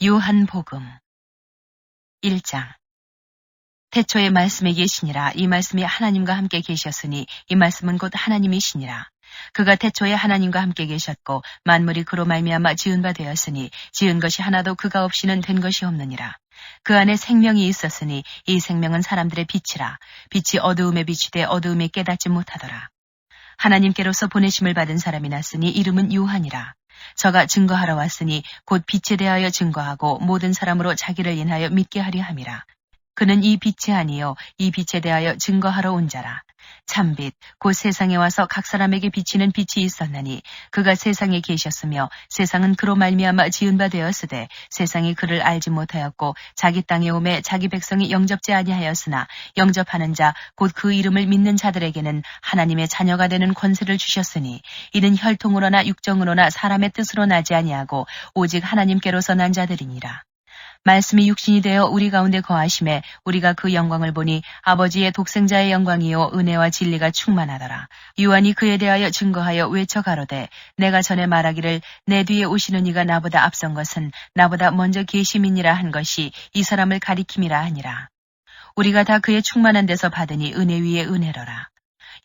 요한복음 1장. 태초에 말씀이 계시니라. 이 말씀이 하나님과 함께 계셨으니 이 말씀은 곧 하나님이시니라. 그가 태초에 하나님과 함께 계셨고 만물이 그로 말미암아 지은 바 되었으니 지은 것이 하나도 그가 없이는 된 것이 없느니라. 그 안에 생명이 있었으니 이 생명은 사람들의 빛이라. 빛이 어두움에 비추되 어두움에 깨닫지 못하더라. 하나님께로서 보내심을 받은 사람이 났으니 이름은 요한이라. 저가 증거하러 왔으니 곧 빛에 대하여 증거하고 모든 사람으로 자기를 인하여 믿게 하려 함이라. 그는 이 빛이 아니요 이 빛에 대하여 증거하러 온 자라. 참빛 곧 세상에 와서 각 사람에게 비치는 빛이 있었나니 그가 세상에 계셨으며 세상은 그로 말미암아 지은 바 되었으되 세상이 그를 알지 못하였고 자기 땅에 오매 자기 백성이 영접지 아니하였으나 영접하는 자 곧 그 이름을 믿는 자들에게는 하나님의 자녀가 되는 권세를 주셨으니 이는 혈통으로나 육정으로나 사람의 뜻으로 나지 아니하고 오직 하나님께로서 난 자들이니라. 말씀이 육신이 되어 우리 가운데 거하심에 우리가 그 영광을 보니 아버지의 독생자의 영광이요 은혜와 진리가 충만하더라. 요한이 그에 대하여 증거하여 외쳐 가로되 내가 전에 말하기를 내 뒤에 오시는 이가 나보다 앞선 것은 나보다 먼저 계심이니라 한 것이 이 사람을 가리킴이라 하니라. 우리가 다 그의 충만한 데서 받으니 은혜 위에 은혜로라.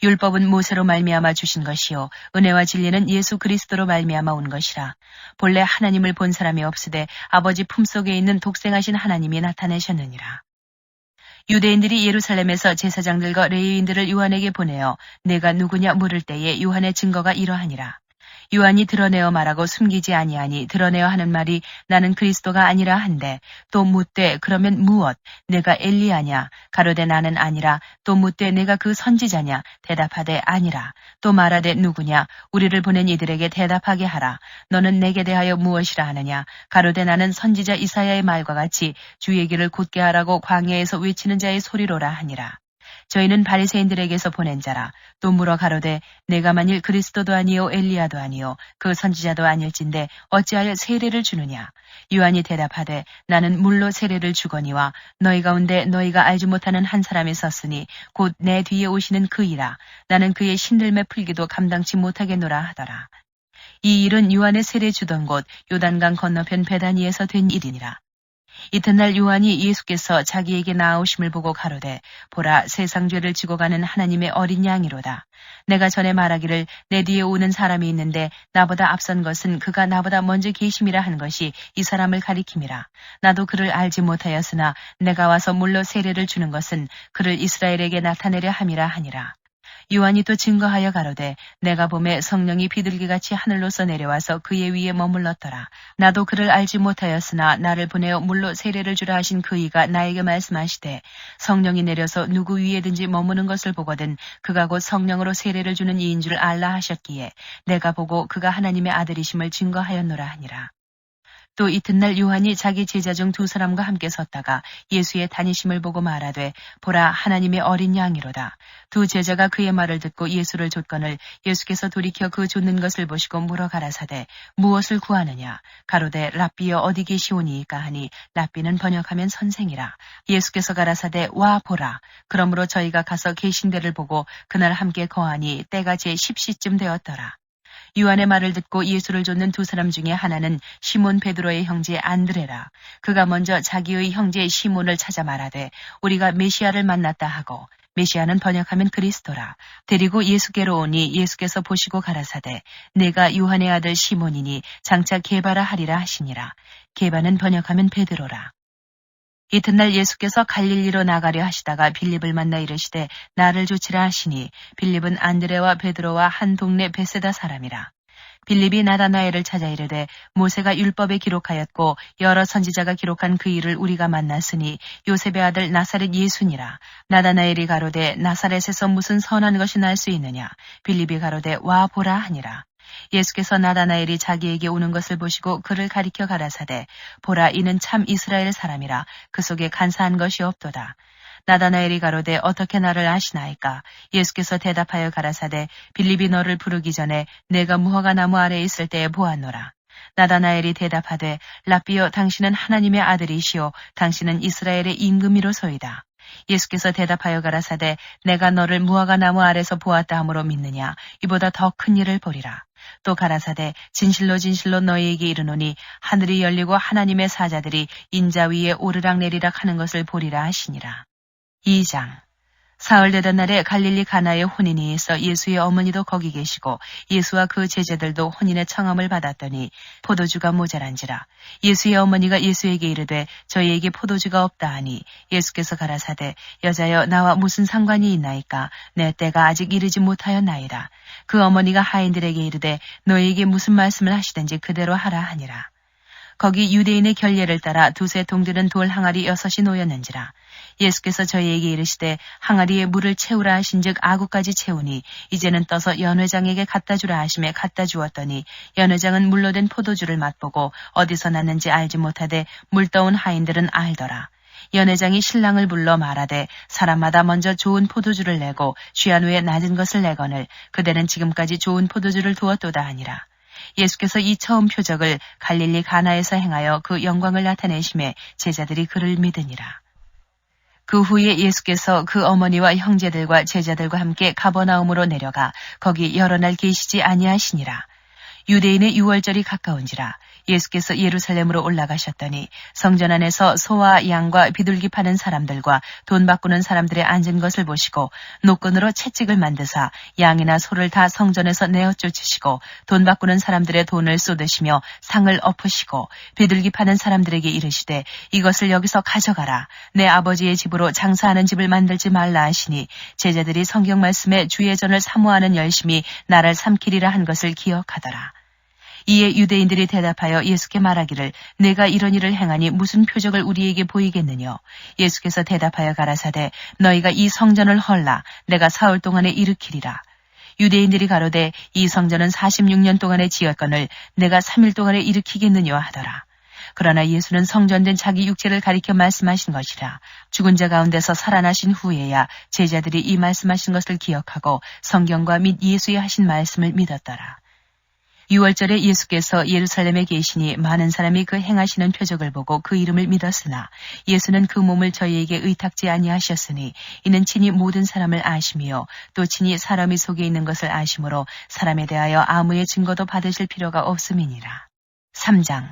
율법은 모세로 말미암아 주신 것이요 은혜와 진리는 예수 그리스도로 말미암아 온 것이라. 본래 하나님을 본 사람이 없으되 아버지 품속에 있는 독생하신 하나님이 나타내셨느니라. 유대인들이 예루살렘에서 제사장들과 레위인들을 요한에게 보내어 내가 누구냐 물을 때에 요한의 증거가 이러하니라. 요한이 드러내어 말하고 숨기지 아니하니 드러내어 하는 말이 나는 그리스도가 아니라 한데 또 묻되 그러면 무엇 내가 엘리야냐 가로되 나는 아니라 또 묻되 내가 그 선지자냐 대답하되 아니라 또 말하되 누구냐 우리를 보낸 이들에게 대답하게 하라 너는 내게 대하여 무엇이라 하느냐 가로되 나는 선지자 이사야의 말과 같이 주의 길을 곧게 하라고 광야에서 외치는 자의 소리로라 하니라. 저희는 바리새인들에게서 보낸 자라. 또 물어 가로되 내가 만일 그리스도도 아니요 엘리야도 아니요 그 선지자도 아닐진데 어찌하여 세례를 주느냐. 요한이 대답하되 나는 물로 세례를 주거니와 너희 가운데 너희가 알지 못하는 한 사람이 섰으니 곧 내 뒤에 오시는 그이라. 나는 그의 신들매 풀기도 감당치 못하겠노라 하더라. 이 일은 요한의 세례 주던 곳 요단강 건너편 베다니에서 된 일이니라. 이튿날 요한이 예수께서 자기에게 나아오심을 보고 가로되 보라 세상 죄를 지고 가는 하나님의 어린 양이로다. 내가 전에 말하기를 내 뒤에 오는 사람이 있는데 나보다 앞선 것은 그가 나보다 먼저 계심이라 한 것이 이 사람을 가리킴이라. 나도 그를 알지 못하였으나 내가 와서 물로 세례를 주는 것은 그를 이스라엘에게 나타내려 함이라 하니라. 요한이 또 증거하여 가로되 내가 보매 성령이 비둘기같이 하늘로서 내려와서 그의 위에 머물렀더라. 나도 그를 알지 못하였으나 나를 보내어 물로 세례를 주라 하신 그이가 나에게 말씀하시되 성령이 내려서 누구 위에든지 머무는 것을 보거든 그가 곧 성령으로 세례를 주는 이인 줄 알라 하셨기에 내가 보고 그가 하나님의 아들이심을 증거하였노라 하니라. 또 이튿날 요한이 자기 제자 중 두 사람과 함께 섰다가 예수의 다니심을 보고 말하되 보라 하나님의 어린 양이로다. 두 제자가 그의 말을 듣고 예수를 좇거늘 예수께서 돌이켜 그 좇는 것을 보시고 물어 가라사대 무엇을 구하느냐. 가로되 랍비여 어디 계시오니이까 하니 랍비는 번역하면 선생이라. 예수께서 가라사대 와 보라. 그러므로 저희가 가서 계신 데를 보고 그날 함께 거하니 때가 제 10시쯤 되었더라. 요한의 말을 듣고 예수를 좇는 두 사람 중에 하나는 시몬 베드로의 형제 안드레라. 그가 먼저 자기의 형제 시몬을 찾아 말하되 우리가 메시아를 만났다 하고 메시아는 번역하면 그리스도라. 데리고 예수께로 오니 예수께서 보시고 가라사대 내가 요한의 아들 시몬이니 장차 게바라 하리라 하시니라. 게바는 번역하면 베드로라. 이튿날 예수께서 갈릴리로 나가려 하시다가 빌립을 만나 이르시되 나를 좇으라 하시니 빌립은 안드레와 베드로와 한 동네 베세다 사람이라. 빌립이 나다나엘을 찾아 이르되 모세가 율법에 기록하였고 여러 선지자가 기록한 그 일을 우리가 만났으니 요셉의 아들 나사렛 예수니라. 나다나엘이 가로되 나사렛에서 무슨 선한 것이 날 수 있느냐. 빌립이 가로되 와 보라 하니라. 예수께서 나다나엘이 자기에게 오는 것을 보시고 그를 가리켜 가라사대 보라 이는 참 이스라엘 사람이라. 그 속에 간사한 것이 없도다. 나다나엘이 가로되 어떻게 나를 아시나이까. 예수께서 대답하여 가라사대 빌립이 너를 부르기 전에 내가 무화과 나무 아래에 있을 때에 보았노라. 나다나엘이 대답하되 랍비여 당신은 하나님의 아들이시오 당신은 이스라엘의 임금이로소이다. 예수께서 대답하여 가라사대 내가 너를 무화과 나무 아래서 보았다 함으로 믿느냐. 이보다 더 큰 일을 보리라. 또 가라사대 진실로 진실로 너희에게 이르노니 하늘이 열리고 하나님의 사자들이 인자 위에 오르락내리락 하는 것을 보리라 하시니라. 2장. 사흘 되던 날에 갈릴리 가나에 혼인이 있어 예수의 어머니도 거기 계시고 예수와 그 제자들도 혼인의 청함을 받았더니 포도주가 모자란지라. 예수의 어머니가 예수에게 이르되 저희에게 포도주가 없다 하니 예수께서 가라사대 여자여 나와 무슨 상관이 있나이까 내 때가 아직 이르지 못하였나이다. 그 어머니가 하인들에게 이르되 너희에게 무슨 말씀을 하시든지 그대로 하라 하니라. 거기 유대인의 결례를 따라 두세 동들은 돌 항아리 6이 놓였는지라. 예수께서 저희에게 이르시되 항아리에 물을 채우라 하신즉 아구까지 채우니 이제는 떠서 연회장에게 갖다 주라 하심에 갖다 주었더니 연회장은 물로 된 포도주를 맛보고 어디서 났는지 알지 못하되 물 떠온 하인들은 알더라. 연회장이 신랑을 불러 말하되 사람마다 먼저 좋은 포도주를 내고 취한 후에 낮은 것을 내거늘 그대는 지금까지 좋은 포도주를 두었도다 하니라. 예수께서 이 처음 표적을 갈릴리 가나에서 행하여 그 영광을 나타내심에 제자들이 그를 믿으니라. 그 후에 예수께서 그 어머니와 형제들과 제자들과 함께 가버나움으로 내려가 거기 여러 날 계시지 아니하시니라. 유대인의 유월절이 가까운지라. 예수께서 예루살렘으로 올라가셨더니 성전 안에서 소와 양과 비둘기 파는 사람들과 돈 바꾸는 사람들의 앉은 것을 보시고 노끈으로 채찍을 만드사 양이나 소를 다 성전에서 내어 쫓으시고 돈 바꾸는 사람들의 돈을 쏟으시며 상을 엎으시고 비둘기 파는 사람들에게 이르시되 이것을 여기서 가져가라. 내 아버지의 집으로 장사하는 집을 만들지 말라 하시니 제자들이 성경 말씀에 주의 전을 사모하는 열심히 나를 삼키리라 한 것을 기억하더라. 이에 유대인들이 대답하여 예수께 말하기를 내가 이런 일을 행하니 무슨 표적을 우리에게 보이겠느냐. 예수께서 대답하여 가라사대 너희가 이 성전을 헐라 내가 사흘 동안에 일으키리라. 유대인들이 가로되 이 성전은 46년 동안에 지었거늘 내가 3일 동안에 일으키겠느냐 하더라. 그러나 예수는 성전된 자기 육체를 가리켜 말씀하신 것이라. 죽은 자 가운데서 살아나신 후에야 제자들이 이 말씀하신 것을 기억하고 성경과 및 예수의 하신 말씀을 믿었더라. 6월절에 예수께서 예루살렘에 계시니 많은 사람이 그 행하시는 표적을 보고 그 이름을 믿었으나 예수는 그 몸을 저희에게 의탁지 아니하셨으니 이는 친히 모든 사람을 아심이요 또 친히 사람이 속에 있는 것을 아심으로 사람에 대하여 아무의 증거도 받으실 필요가 없음이니라. 3장.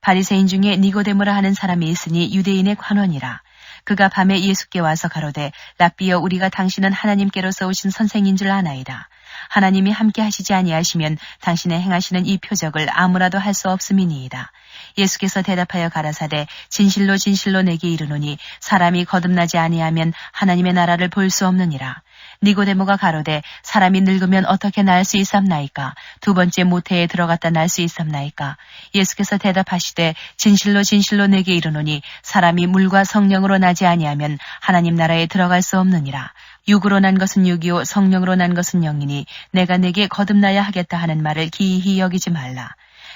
바리새인 중에 니고데모라 하는 사람이 있으니 유대인의 관원이라. 그가 밤에 예수께 와서 가로되 랍비여 우리가 당신은 하나님께로서 오신 선생인 줄 아나이다. 하나님이 함께 하시지 아니하시면 당신의 행하시는 이 표적을 아무라도 할 수 없음이니이다. 예수께서 대답하여 가라사대 진실로 진실로 내게 이르노니 사람이 거듭나지 아니하면 하나님의 나라를 볼 수 없느니라. 니고데모가 가로되 사람이 늙으면 어떻게 날 수 있삼나이까? 두 번째 모태에 들어갔다 날 수 있삼나이까? 예수께서 대답하시되 진실로 진실로 내게 이르노니 사람이 물과 성령으로 나지 아니하면 하나님 나라에 들어갈 수 없느니라. 육으로 난 것은 육이요 성령으로 난 것은 영이니 내가 내게 거듭나야 하겠다 하는 말을 기이히 여기지 말라.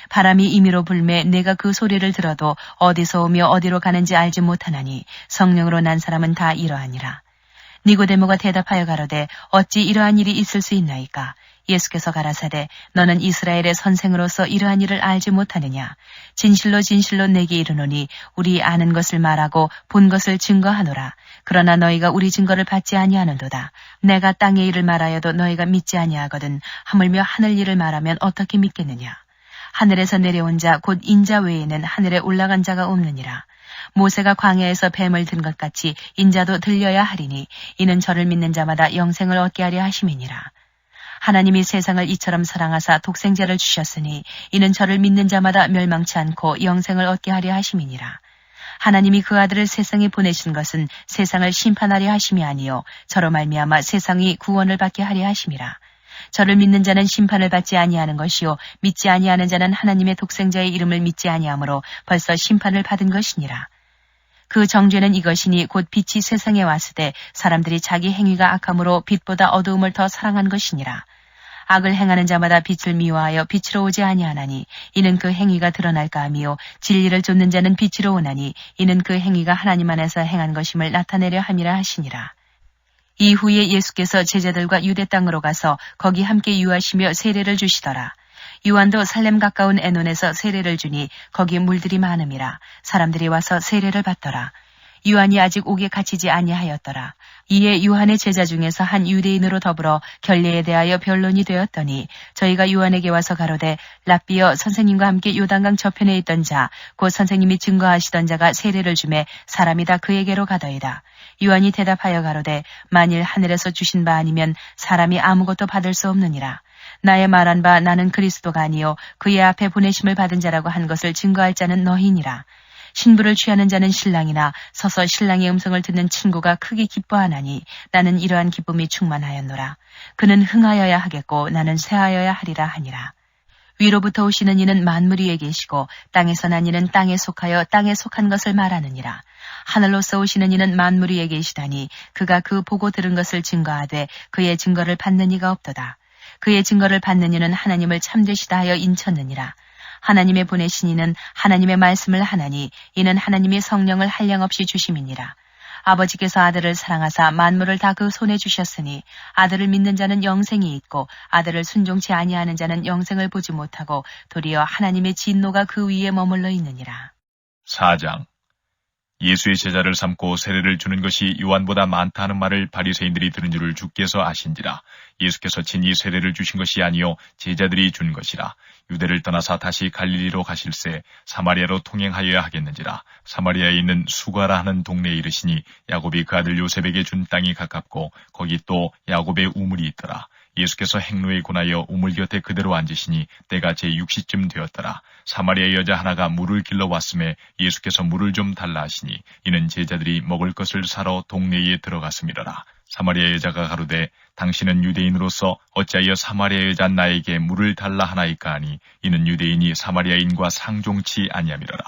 바람이 임의로 불매 내가 그 소리를 들어도 어디서 오며 어디로 가는지 알지 못하나니 성령으로 난 사람은 다 이러하니라. 니고데모가 대답하여 가로되 어찌 이러한 일이 있을 수 있나이까? 예수께서 가라사대 너는 이스라엘의 선생으로서 이러한 일을 알지 못하느냐? 진실로 진실로 내게 이르노니 우리 아는 것을 말하고 본 것을 증거하노라. 그러나 너희가 우리 증거를 받지 아니하는도다. 내가 땅의 일을 말하여도 너희가 믿지 아니하거든 하물며 하늘 일을 말하면 어떻게 믿겠느냐? 하늘에서 내려온 자 곧 인자 외에는 하늘에 올라간 자가 없느니라. 모세가 광야에서 뱀을 든 것 같이 인자도 들려야 하리니 이는 저를 믿는 자마다 영생을 얻게 하려 하심이니라. 하나님이 세상을 이처럼 사랑하사 독생자를 주셨으니 이는 저를 믿는 자마다 멸망치 않고 영생을 얻게 하려 하심이니라. 하나님이 그 아들을 세상에 보내신 것은 세상을 심판하려 하심이 아니요 저로 말미암아 세상이 구원을 받게 하려 하심이라. 저를 믿는 자는 심판을 받지 아니하는 것이요 믿지 아니하는 자는 하나님의 독생자의 이름을 믿지 아니하므로 벌써 심판을 받은 것이니라. 그 정죄는 이것이니 곧 빛이 세상에 왔을 때 사람들이 자기 행위가 악함으로 빛보다 어두움을 더 사랑한 것이니라. 악을 행하는 자마다 빛을 미워하여 빛으로 오지 아니하나니 이는 그 행위가 드러날까 하미요 진리를 좇는 자는 빛으로 오나니 이는 그 행위가 하나님 안에서 행한 것임을 나타내려 함이라 하시니라. 이후에 예수께서 제자들과 유대 땅으로 가서 거기 함께 유하시며 세례를 주시더라. 요한도 살렘 가까운 에논에서 세례를 주니 거기 물들이 많음이라. 사람들이 와서 세례를 받더라. 요한이 아직 옥에 갇히지 아니하였더라. 이에 요한의 제자 중에서 한 유대인으로 더불어 결례에 대하여 변론이 되었더니 저희가 요한에게 와서 가로되 랍비여 선생님과 함께 요단강 저편에 있던 자 곧 선생님이 증거하시던 자가 세례를 주매 사람이 다 그에게로 가더이다. 요한이 대답하여 가로되 만일 하늘에서 주신 바 아니면 사람이 아무것도 받을 수 없느니라. 나의 말한 바 나는 그리스도가 아니요 그의 앞에 보내심을 받은 자라고 한 것을 증거할 자는 너희니라. 신부를 취하는 자는 신랑이나 서서 신랑의 음성을 듣는 친구가 크게 기뻐하나니 나는 이러한 기쁨이 충만하였노라. 그는 흥하여야 하겠고 나는 쇠하여야 하리라 하니라. 위로부터 오시는 이는 만물 위에 계시고 땅에서 난 이는 땅에 속하여 땅에 속한 것을 말하느니라. 하늘로서 오시는 이는 만물 위에 계시다니 그가 그 보고 들은 것을 증거하되 그의 증거를 받는 이가 없도다. 그의 증거를 받는 이는 하나님을 참되시다 하여 인쳤느니라. 하나님의 보내신 이는 하나님의 말씀을 하나니 이는 하나님이 성령을 한량없이 주심이니라. 아버지께서 아들을 사랑하사 만물을 다 그 손에 주셨으니 아들을 믿는 자는 영생이 있고 아들을 순종치 아니하는 자는 영생을 보지 못하고 도리어 하나님의 진노가 그 위에 머물러 있느니라. 4장. 예수의 제자를 삼고 세례를 주는 것이 요한보다 많다 하는 말을 바리새인들이 들은 줄을 주께서 아신지라. 예수께서 친히 세례를 주신 것이 아니요 제자들이 준 것이라. 유대를 떠나사 다시 갈릴리로 가실새 사마리아로 통행하여야 하겠는지라. 사마리아에 있는 수가라 하는 동네에 이르시니 야곱이 그 아들 요셉에게 준 땅이 가깝고 거기 또 야곱의 우물이 있더라. 예수께서 행로에 권하여 우물 곁에 그대로 앉으시니 때가 제6시쯤 되었더라. 사마리아 여자 하나가 물을 길러 왔음에 예수께서 물을 좀 달라 하시니 이는 제자들이 먹을 것을 사러 동네에 들어갔음이러라. 사마리아 여자가 가로되 당신은 유대인으로서 어찌하여 사마리아 여자 나에게 물을 달라 하나이까 하니 이는 유대인이 사마리아인과 상종치 아니함이러라.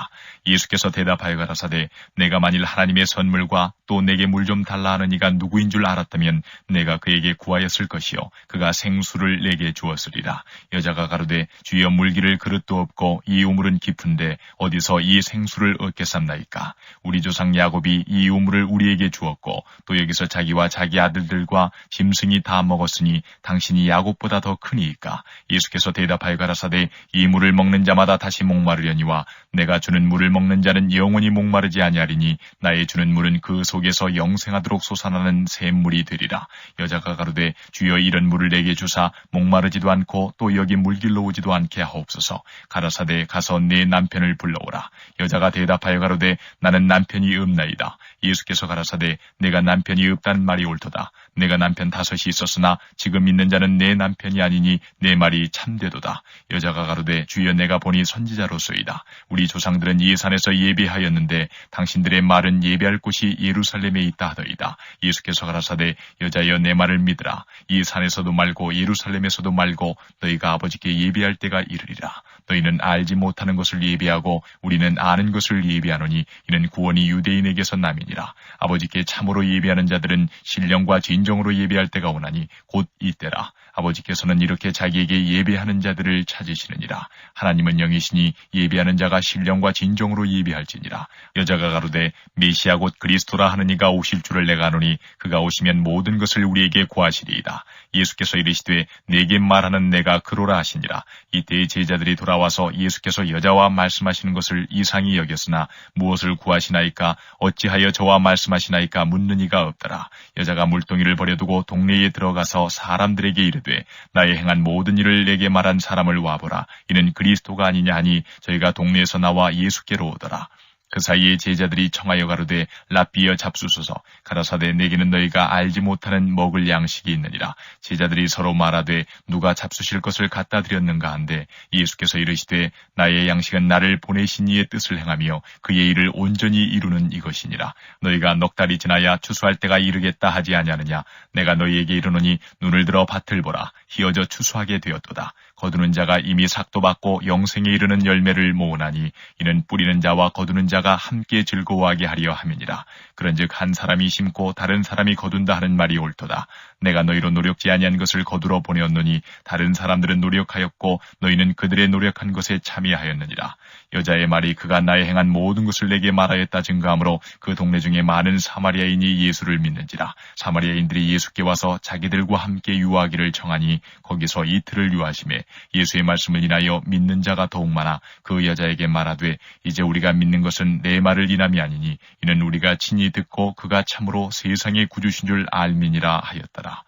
예수께서 대답하여 가라사대 내가 만일 하나님의 선물과 또 내게 물 좀 달라 하는 이가 누구인 줄 알았다면 내가 그에게 구하였을 것이요 그가 생수를 내게 주었으리라. 여자가 가로되 주여 물기를 그릇도 없고 이 우물은 깊은데 어디서 이 생수를 얻겠삼나이까. 우리 조상 야곱이 이 우물을 우리에게 주었고 또 여기서 자기와 자기 아들들과 짐승이 다 먹었으니 당신이 야곱보다 더 크니이까. 예수께서 대답하여 가라사대 이 물을 먹는 자마다 다시 목마르려니와 내가 주는 물을 먹는 자는 영원히 목마르지 아니하리니 나의 주는 물은 그 속에서 영생하도록 솟아나는 샘물이 되리라. 여자가 가로되 주여 이런 물을 내게 주사 목마르지도 않고 또 여기 물길로 오지도 않게 하옵소서. 가라사대 가서 내 남편을 불러오라. 여자가 대답하여 가로되 나는 남편이 없나이다. 예수께서 가라사대 내가 남편이 없다는 말이 옳도다. 내가 남편 5이 있었으나 지금 있는 자는 내 남편이 아니니 내 말이 참되도다. 여자가 가로되 주여 내가 보니 선지자로소이다. 우리 조상들은 이 산에서 예배하였는데 당신들의 말은 예배할 곳이 예루살렘에 있다 하더이다. 예수께서 가라사대 여자여 내 말을 믿으라. 이 산에서도 말고 예루살렘에서도 말고 너희가 아버지께 예배할 때가 이르리라. 너희는 알지 못하는 것을 예배하고 우리는 아는 것을 예배하노니 이는 구원이 유대인에게서 남이니라. 아버지께 참으로 예배하는 자들은 신령과 진정으로 예배할 때가 오나니 곧 이때라. 아버지께서는 이렇게 자기에게 예배하는 자들을 찾으시느니라. 하나님은 영이시니 예배하는 자가 신령과 진정으로 예배할지니라. 여자가 가로되 메시아 곧 그리스도라 하는 이가 오실 줄을 내가 아노니 그가 오시면 모든 것을 우리에게 구하시리이다. 예수께서 이르시되 내게 말하는 내가 그로라 하시니라. 이때의 제자들이 돌아와서 예수께서 여자와 말씀하시는 것을 이상히 여겼으나 무엇을 구하시나이까 어찌하여 저와 말씀하시나이까 묻는 이가 없더라. 여자가 물동이를 버려두고 동네에 들어가서 사람들에게 이르되 나의 행한 모든 일을 내게 말한 사람을 와보라. 이는 그리스도가 아니냐 하니 저희가 동네에서 나와 예수께로 오더라. 그 사이에 제자들이 청하여 가로되 랍비여 잡수소서. 가라사대 내게는 너희가 알지 못하는 먹을 양식이 있느니라. 제자들이 서로 말하되 누가 잡수실 것을 갖다 드렸는가 한데 예수께서 이르시되 나의 양식은 나를 보내신 이의 뜻을 행하며 그의 일을 온전히 이루는 이것이니라. 너희가 넉 달이 지나야 추수할 때가 이르겠다 하지 아니하느냐. 내가 너희에게 이르노니 눈을 들어 밭을 보라. 희어져 추수하게 되었도다. 거두는 자가 이미 삭도 받고 영생에 이르는 열매를 모으나니 이는 뿌리는 자와 거두는 자가 함께 즐거워하게 하려 함이니라. 그런즉 한 사람이 심고 다른 사람이 거둔다 하는 말이 옳도다. 내가 너희로 노력지 아니한 것을 거두러 보내었노니 다른 사람들은 노력하였고 너희는 그들의 노력한 것에 참여하였느니라. 여자의 말이 그가 나의 행한 모든 것을 내게 말하였다 증거하므로 그 동네 중에 많은 사마리아인이 예수를 믿는지라. 사마리아인들이 예수께 와서 자기들과 함께 유하기를 청하니 거기서 이틀을 유하심에 예수의 말씀을 인하여 믿는 자가 더욱 많아 그 여자에게 말하되 이제 우리가 믿는 것은 내 말을 인함이 아니니 이는 우리가 친히 듣고 그가 참으로 세상의 구주신 줄 알미니라 하였더라.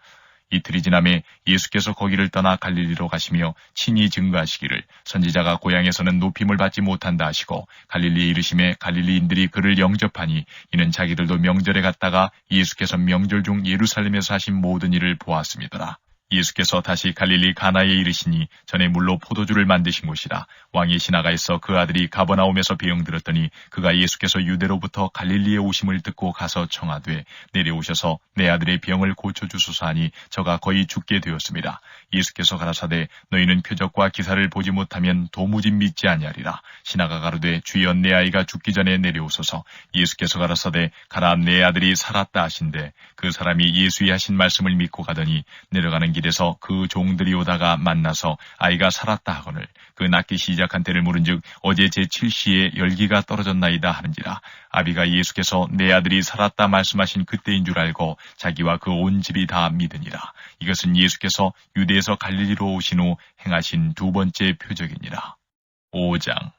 이틀이 지남에 예수께서 거기를 떠나 갈릴리로 가시며 친히 증거하시기를 선지자가 고향에서는 높임을 받지 못한다 하시고 갈릴리에 이르심에 갈릴리인들이 그를 영접하니 이는 자기들도 명절에 갔다가 예수께서 명절 중 예루살렘에서 하신 모든 일을 보았음이더라. 예수께서 다시 갈릴리 가나에 이르시니 전에 물로 포도주를 만드신 곳이라. 왕이 시나가에서 그 아들이 가버나움에서 배영들었더니 그가 예수께서 유대로부터 갈릴리에 오심을 듣고 가서 청하되 내려오셔서 내 아들의 병을 고쳐주소서 하니 저가 거의 죽게 되었습니다. 예수께서 가라사대 너희는 표적과 기사를 보지 못하면 도무지 믿지 아니하리라. 시나가 가로되 주여 내 아이가 죽기 전에 내려오소서. 예수께서 가라사대 가라 내 아들이 살았다 하신대 그 사람이 예수의 하신 말씀을 믿고 가더니 내려가는 길에서 그 종들이 오다가 만나서 아이가 살았다 하거늘 그 낳기 시작한 때를 물은즉 어제 제7시에 열기가 떨어졌나이다 하는지라. 아비가 예수께서 내 아들이 살았다 말씀하신 그때인 줄 알고 자기와 그 온 집이 다 믿으니라. 이것은 예수께서 유대에서 갈릴리로 오신 후 행하신 두 번째 표적이니라. 5장.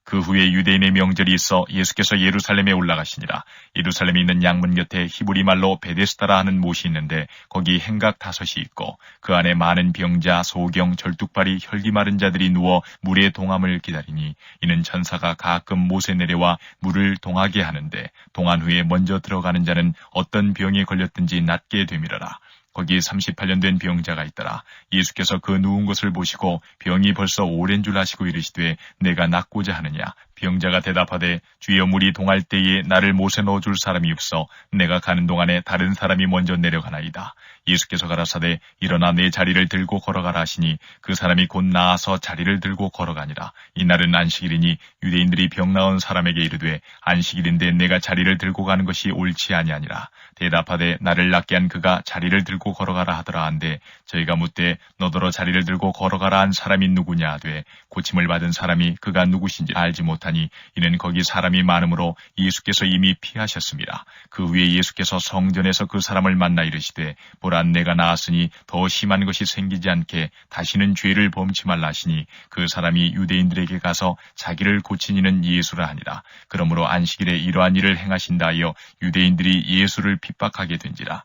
그 후에 유대인의 명절이 있어 예수께서 예루살렘에 올라가시니라. 예루살렘에 있는 양문 곁에 히브리 말로 베데스다라 하는 못이 있는데 거기 행각 5이 있고 그 안에 많은 병자, 소경, 절뚝발이 혈기 마른 자들이 누워 물의 동함을 기다리니 이는 천사가 가끔 못에 내려와 물을 동하게 하는데 동한 후에 먼저 들어가는 자는 어떤 병에 걸렸든지 낫게 되밀어라. 거기 38년 된 병자가 있더라. 예수께서 그 누운 것을 보시고 병이 벌써 오랜 줄 아시고 이르시되 내가 낫고자 하느냐. 병자가 대답하되 주여 물이 동할 때에 나를 못에 넣어줄 사람이 없어 내가 가는 동안에 다른 사람이 먼저 내려가나이다. 예수께서 가라사대 일어나 내 자리를 들고 걸어가라 하시니 그 사람이 곧 나아서 자리를 들고 걸어가니라. 이날은 안식일이니 유대인들이 병 나은 사람에게 이르되 안식일인데 내가 자리를 들고 가는 것이 옳지 아니하니라. 대답하되 나를 낫게 한 그가 자리를 들고 걸어가라 하더라 한데 저희가 묻되 너더러 자리를 들고 걸어가라 한 사람이 누구냐 하되 고침을 받은 사람이 그가 누구신지 알지 못하니 이는 거기 사람이 많으므로 예수께서 이미 피하셨습니다. 그 후에 예수께서 성전에서 그 사람을 만나 이르시되 보라 내가 나았으니 더 심한 것이 생기지 않게 다시는 죄를 범치 말라 하시니 그 사람이 유대인들에게 가서 자기를 고친 이는 예수라 하니라. 그러므로 안식일에 이러한 일을 행하신다 하여 유대인들이 예수를 핍박하게 된지라.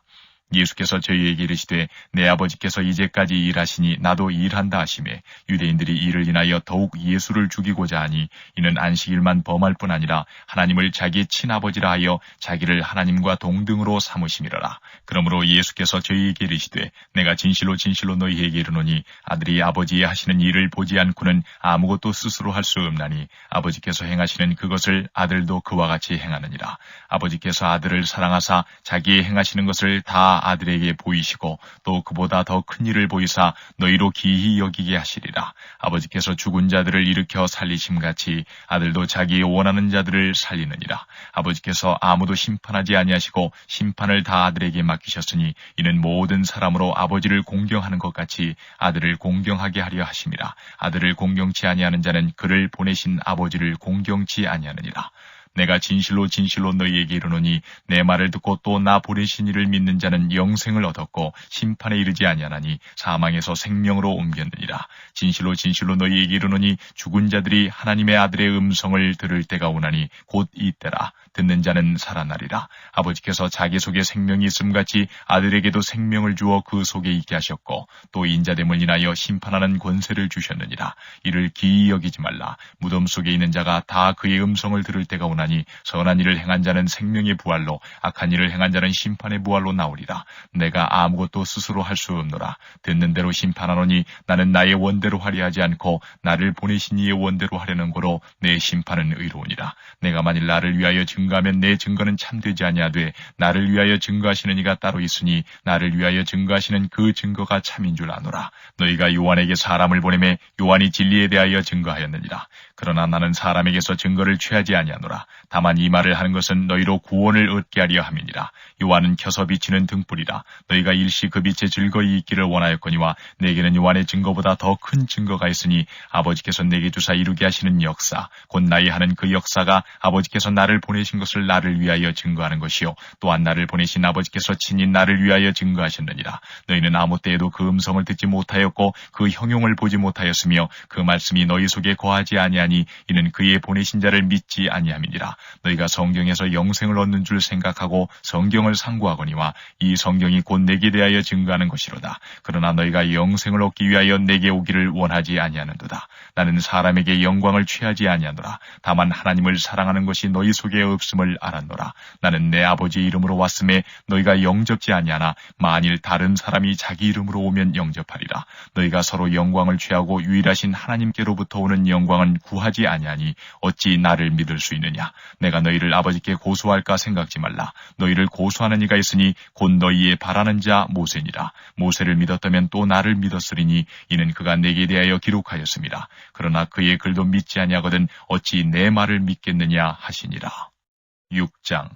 예수께서 저희에게 이르시되 내 아버지께서 이제까지 일하시니 나도 일한다 하시매 유대인들이 이를 인하여 더욱 예수를 죽이고자 하니 이는 안식일만 범할 뿐 아니라 하나님을 자기 친아버지라 하여 자기를 하나님과 동등으로 삼으심이라라. 그러므로 예수께서 저희에게 이르시되 내가 진실로 진실로 너희에게 이르노니 아들이 아버지의 하시는 일을 보지 않고는 아무것도 스스로 할 수 없나니 아버지께서 행하시는 그것을 아들도 그와 같이 행하느니라. 아버지께서 아들을 사랑하사 자기의 행하시는 것을 다 아들에게 보이시고 또 그보다 더 큰 일을 보이사 너희로 기히 여기게 하시리라. 아버지께서 죽은 자들을 일으켜 살리심같이 아들도 자기의 원하는 자들을 살리느니라. 아버지께서 아무도 심판하지 아니하시고 심판을 다 아들에게 맡기셨으니 이는 모든 사람으로 아버지를 공경하는 것 같이 아들을 공경하게 하려 하심이라. 아들을 공경치 아니하는 자는 그를 보내신 아버지를 공경치 아니하느니라. 내가 진실로 진실로 너희에게 이르노니 내 말을 듣고 또 나 보내신 이를 믿는 자는 영생을 얻었고 심판에 이르지 아니하나니 사망에서 생명으로 옮겼느니라. 진실로 진실로 너희에게 이르노니 죽은 자들이 하나님의 아들의 음성을 들을 때가 오나니 곧 이때라. 듣는 자는 살아나리라. 아버지께서 자기 속에 생명이 있음같이 아들에게도 생명을 주어 그 속에 있게 하셨고 또 인자됨을 인하여 심판하는 권세를 주셨느니라. 이를 기이 여기지 말라. 무덤 속에 있는 자가 다 그의 음성을 들을 때가 오나니 선한 일을 행한 자는 생명의 부활로 악한 일을 행한 자는 심판의 부활로 나오리라. 내가 아무것도 스스로 할 수 없노라. 듣는 대로 심판하노니 나는 나의 원대로 하려 하지 않고 나를 보내신 이의 원대로 하려는 거로 내 심판은 의로우니라. 내가 만일 나를 위하여 증거하면 내 증거는 참되지 아니하되 나를 위하여 증거하시는 이가 따로 있으니 나를 위하여 증거하시는 그 증거가 참인 줄 아노라. 너희가 요한에게 사람을 보내매 요한이 진리에 대하여 증거하였느니라. 그러나 나는 사람에게서 증거를 취하지 아니하노라. 다만 이 말을 하는 것은 너희로 구원을 얻게 하려 함이니라. 요한은 켜서 비치는 등불이라. 너희가 일시 그 빛에 즐거이 있기를 원하였거니와 내게는 요한의 증거보다 더 큰 증거가 있으니 아버지께서 내게 주사 이루게 하시는 역사, 곧 나의 하는 그 역사가 아버지께서 나를 보내신 것을 나를 위하여 증거하는 것이요 또한 나를 보내신 아버지께서 친히 나를 위하여 증거하셨느니라. 너희는 아무 때에도 그 음성을 듣지 못하였고 그 형용을 보지 못하였으며 그 말씀이 너희 속에 거하지 아니하니 이는 그의 보내신 자를 믿지 아니함이니라. 너희가 성경에서 영생을 얻는 줄 생각하고 성경을 상고하거니와 이 성경이 곧 내게 대하여 증거하는 것이로다. 그러나 너희가 영생을 얻기 위하여 내게 오기를 원하지 아니하는도다. 나는 사람에게 영광을 취하지 아니하노라. 다만 하나님을 사랑하는 것이 너희 속에 없음을 알았노라. 나는 내 아버지의 이름으로 왔음에 너희가 영접지 아니하나 만일 다른 사람이 자기 이름으로 오면 영접하리라. 너희가 서로 영광을 취하고 유일하신 하나님께로부터 오는 영광은 구하지 아니하니 어찌 나를 믿을 수 있느냐. 내가 너희를 아버지께 고소할까 생각지 말라. 너희를 고소하는 이가 있으니 곧 너희의 바라는 자 모세니라. 모세를 믿었다면 또 나를 믿었으리니 이는 그가 내게 대하여 기록하였습니다. 그러나 그의 글도 믿지 아니하거든 어찌 내 말을 믿겠느냐 하시니라. 6장.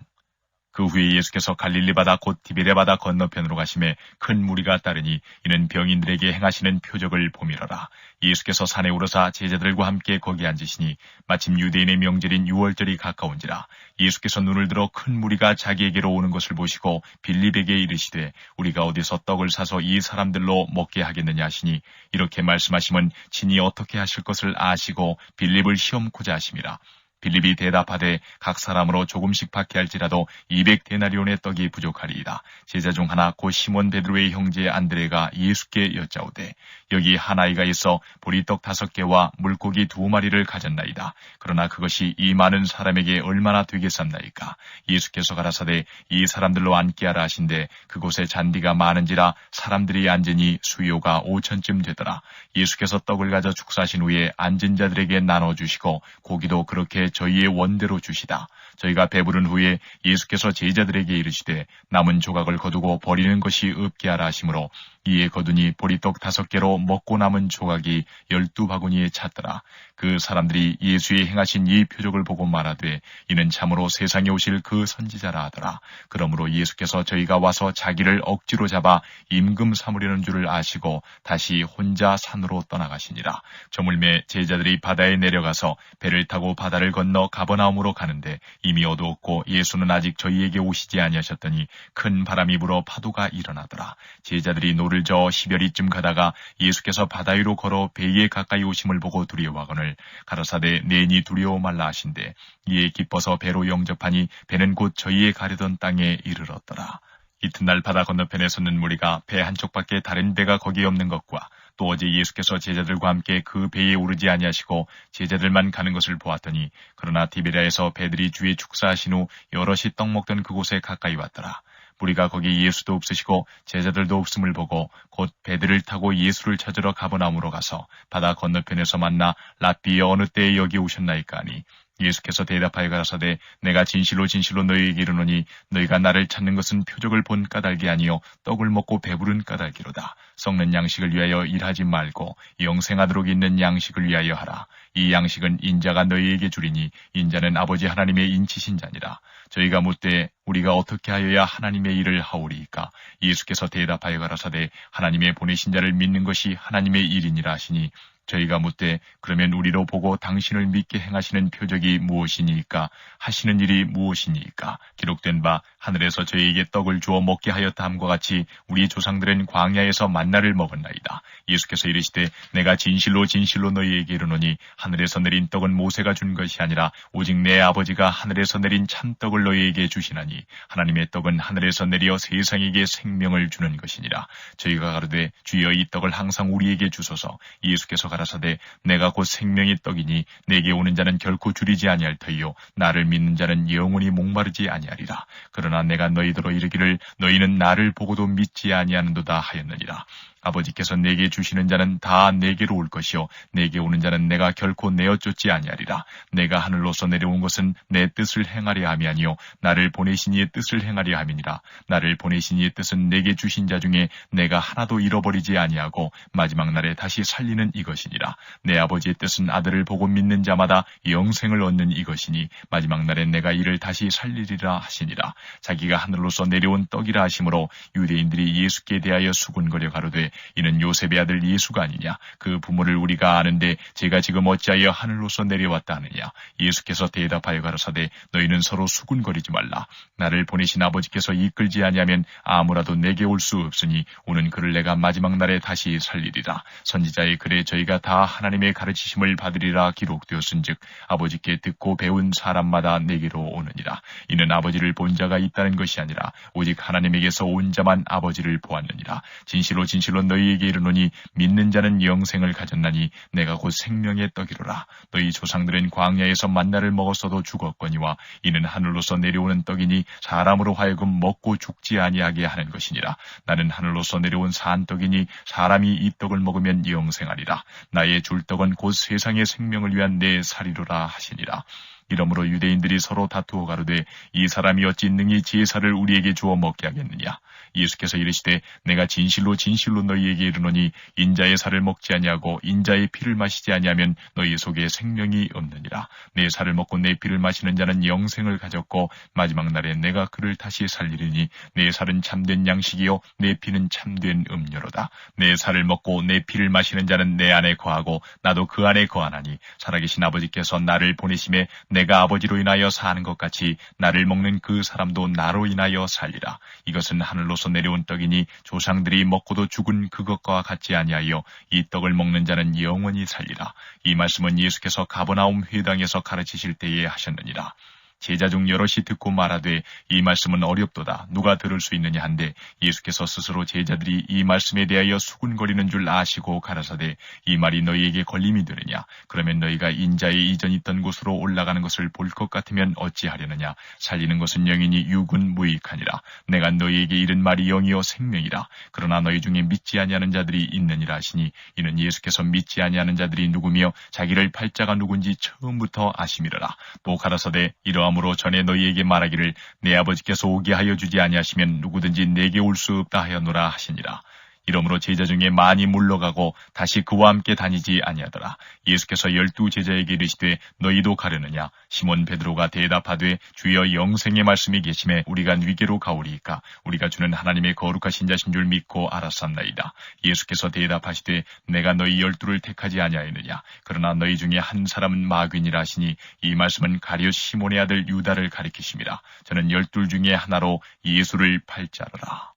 그 후에 예수께서 갈릴리 바다 곧 디베레 바다 건너편으로 가심에 큰 무리가 따르니 이는 병인들에게 행하시는 표적을 보미러라. 예수께서 산에 오르사 제자들과 함께 거기 앉으시니 마침 유대인의 명절인 유월절이 가까운지라. 예수께서 눈을 들어 큰 무리가 자기에게로 오는 것을 보시고 빌립에게 이르시되 우리가 어디서 떡을 사서 이 사람들로 먹게 하겠느냐 하시니 이렇게 말씀하심은 친히 어떻게 하실 것을 아시고 빌립을 시험코자 하심이라. 빌립이 대답하되 각 사람으로 조금씩 받게 할지라도 200데나리온의 떡이 부족하리이다. 제자 중 하나 곧 시몬 베드로의 형제 안드레가 예수께 여짜오되 여기 한 아이가 있어 보리떡 5개와 물고기 2마리를 가졌나이다. 그러나 그것이 이 많은 사람에게 얼마나 되겠삼나이까. 예수께서 가라사대 이 사람들로 앉게 하라 하신대 그곳에 잔디가 많은지라 사람들이 앉으니 수요가 5천쯤 되더라. 예수께서 떡을 가져 축사하신 후에 앉은 자들에게 나눠주시고 고기도 그렇게 저희의 원대로 주시다. 저희가 배부른 후에 예수께서 제자들에게 이르시되 남은 조각을 거두고 버리는 것이 없게 하라 하시므로 이에 거두니 보리떡 5개로 먹고 남은 조각이 12바구니에 찼더라. 그 사람들이 예수의 행하신 이 표적을 보고 말하되 이는 참으로 세상에 오실 그 선지자라 하더라. 그러므로 예수께서 저희가 와서 자기를 억지로 잡아 임금 삼으려는 줄을 아시고 다시 혼자 산으로 떠나가시니라. 저물매 제자들이 바다에 내려가서 배를 타고 바다를 건너 가버나움으로 가는데 이미 어두웠고 예수는 아직 저희에게 오시지 아니하셨더니 큰 바람이 불어 파도가 일어나더라. 제자들이 노를 저 시별이쯤 가다가 예수께서 바다 위로 걸어 배에 가까이 오심을 보고 두려워하거늘 가라사대 내니 두려워 말라 하신대 이에 기뻐서 배로 영접하니 배는 곧 저희의 가려던 땅에 이르렀더라. 이튿날 바다 건너편에 섰는 무리가 배 한쪽밖에 다른 배가 거기 없는 것과 또 어제 예수께서 제자들과 함께 그 배에 오르지 아니하시고 제자들만 가는 것을 보았더니 그러나 디베랴에서 배들이 주의 축사하신 후 여럿이 떡 먹던 그곳에 가까이 왔더라. 무리가 거기 예수도 없으시고 제자들도 없음을 보고 곧 배들을 타고 예수를 찾으러 가버나움으로 가서 바다 건너편에서 만나 랍비여 어느 때에 여기 오셨나이까 하니 예수께서 대답하여 가라사대 내가 진실로 진실로 너희에게 이르노니 너희가 나를 찾는 것은 표적을 본 까닭이 아니요 떡을 먹고 배부른 까닭이로다. 썩는 양식을 위하여 일하지 말고 영생하도록 있는 양식을 위하여 하라. 이 양식은 인자가 너희에게 주리니 인자는 아버지 하나님의 인치신 자니라. 저희가 묻되 우리가 어떻게 하여야 하나님의 일을 하오리이까. 예수께서 대답하여 가라사대 하나님의 보내신 자를 믿는 것이 하나님의 일이니라 하시니 저희가 묻되 그러면 우리로 보고 당신을 믿게 행하시는 표적이 무엇이니까 하시는 일이 무엇이니까. 기록된 바 하늘에서 저희에게 떡을 주어 먹게 하였다 함과 같이 우리 조상들은 광야에서 만나를 먹었나이다. 예수께서 이르시되 내가 진실로 진실로 너희에게 이르노니 하늘에서 내린 떡은 모세가 준 것이 아니라 오직 내 아버지가 하늘에서 내린 참떡을 너희에게 주시나니 하나님의 떡은 하늘에서 내려 세상에게 생명을 주는 것이니라. 저희가 가로되 주여 이 떡을 항상 우리에게 주소서. 예수께서 가라사대 내가 곧 생명의 떡이니 내게 오는 자는 결코 줄이지 아니할 터이요 나를 믿는 자는 영원히 목마르지 아니하리라. 그러나 내가 너희더러 이르기를 너희는 나를 보고도 믿지 아니하는도다 하였느니라. 아버지께서 내게 주시는 자는 다 내게로 올 것이요 내게 오는 자는 내가 결코 내어 쫓지 아니하리라. 내가 하늘로서 내려온 것은 내 뜻을 행하려 함이 아니요 나를 보내신 이의 뜻을 행하려 함이니라. 나를 보내신 이의 뜻은 내게 주신 자 중에 내가 하나도 잃어버리지 아니하고 마지막 날에 다시 살리는 이것이니라. 내 아버지의 뜻은 아들을 보고 믿는 자마다 영생을 얻는 이것이니 마지막 날에 내가 이를 다시 살리리라 하시니라. 자기가 하늘로서 내려온 떡이라 하시므로 유대인들이 예수께 대하여 수군거려 가로되 이는 요셉의 아들 예수가 아니냐. 그 부모를 우리가 아는데 제가 지금 어찌하여 하늘로서 내려왔다 하느냐. 예수께서 대답하여 가로사대 너희는 서로 수군거리지 말라. 나를 보내신 아버지께서 이끌지 아니하면 아무라도 내게 올 수 없으니 오는 그를 내가 마지막 날에 다시 살리리라. 선지자의 글에 저희가 다 하나님의 가르치심을 받으리라 기록되었은즉 아버지께 듣고 배운 사람마다 내게로 오느니라. 이는 아버지를 본 자가 있다는 것이 아니라 오직 하나님에게서 온 자만 아버지를 보았느니라. 진실로 진실로 너희에게 이르노니 믿는 자는 영생을 가졌나니 내가 곧 생명의 떡이로라. 너희 조상들은 광야에서 만나를 먹었어도 죽었거니와 이는 하늘로서 내려오는 떡이니 사람으로 하여금 먹고 죽지 아니하게 하는 것이니라. 나는 하늘로서 내려온 산떡이니 사람이 이 떡을 먹으면 영생하리라. 나의 줄 떡은 곧 세상의 생명을 위한 내 살이로라 하시니라. 이러므로 유대인들이 서로 다투어 가로되 이 사람이 어찌 능히 제사를 우리에게 주어 먹게 하겠느냐. 예수께서 이르시되 내가 진실로 진실로 너희에게 이르노니 인자의 살을 먹지 아니하고 인자의 피를 마시지 아니하면 너희 속에 생명이 없느니라. 내 살을 먹고 내 피를 마시는 자는 영생을 가졌고 마지막 날에 내가 그를 다시 살리리니 내 살은 참된 양식이요 내 피는 참된 음료로다. 내 살을 먹고 내 피를 마시는 자는 내 안에 거하고 나도 그 안에 거하나니 살아계신 아버지께서 나를 보내심에 내가 아버지로 인하여 사는 것 같이 나를 먹는 그 사람도 나로 인하여 살리라. 이것은 하늘로서 내려온 떡이니 조상들이 먹고도 죽은 그것과 같지 아니하여 이 떡을 먹는 자는 영원히 살리라. 이 말씀은 예수께서 가버나움 회당에서 가르치실 때에 하셨느니라. 제자 중 여럿이 듣고 말하되 이 말씀은 어렵도다. 누가 들을 수 있느냐 한데 예수께서 스스로 제자들이 이 말씀에 대하여 수군거리는 줄 아시고 가라사대 이 말이 너희에게 걸림이 되느냐. 그러면 너희가 인자의 이전 있던 곳으로 올라가는 것을 볼 것 같으면 어찌하려느냐. 살리는 것은 영이니 육은 무익하니라. 내가 너희에게 이른 말이 영이요 생명이라. 그러나 너희 중에 믿지 아니하는 자들이 있느니라 하시니 이는 예수께서 믿지 아니하는 자들이 누구며 자기를 팔 자가 누군지 처음부터 아심이라라. 또 가라사대 이러함으로 전에 너희에게 말하기를 내 아버지께서 오게 하여 주지 아니하시면 누구든지 내게 올 수 없다 하였노라 하시니라. 이러므로 제자 중에 많이 물러가고 다시 그와 함께 다니지 아니하더라. 예수께서 12 제자에게 이르시되 너희도 가려느냐. 시몬 베드로가 대답하되 주여 영생의 말씀이 계심에 우리가 위계로 가오리이까. 우리가 주는 하나님의 거룩하신 자신 줄 믿고 알았사옵나이다. 예수께서 대답하시되 내가 너희 12를 택하지 아니하였느냐. 그러나 너희 중에 한 사람은 마귀니라 하시니 이 말씀은 가룟 시몬의 아들 유다를 가리키심이라. 저는 12 중에 하나로 예수를 팔자로라.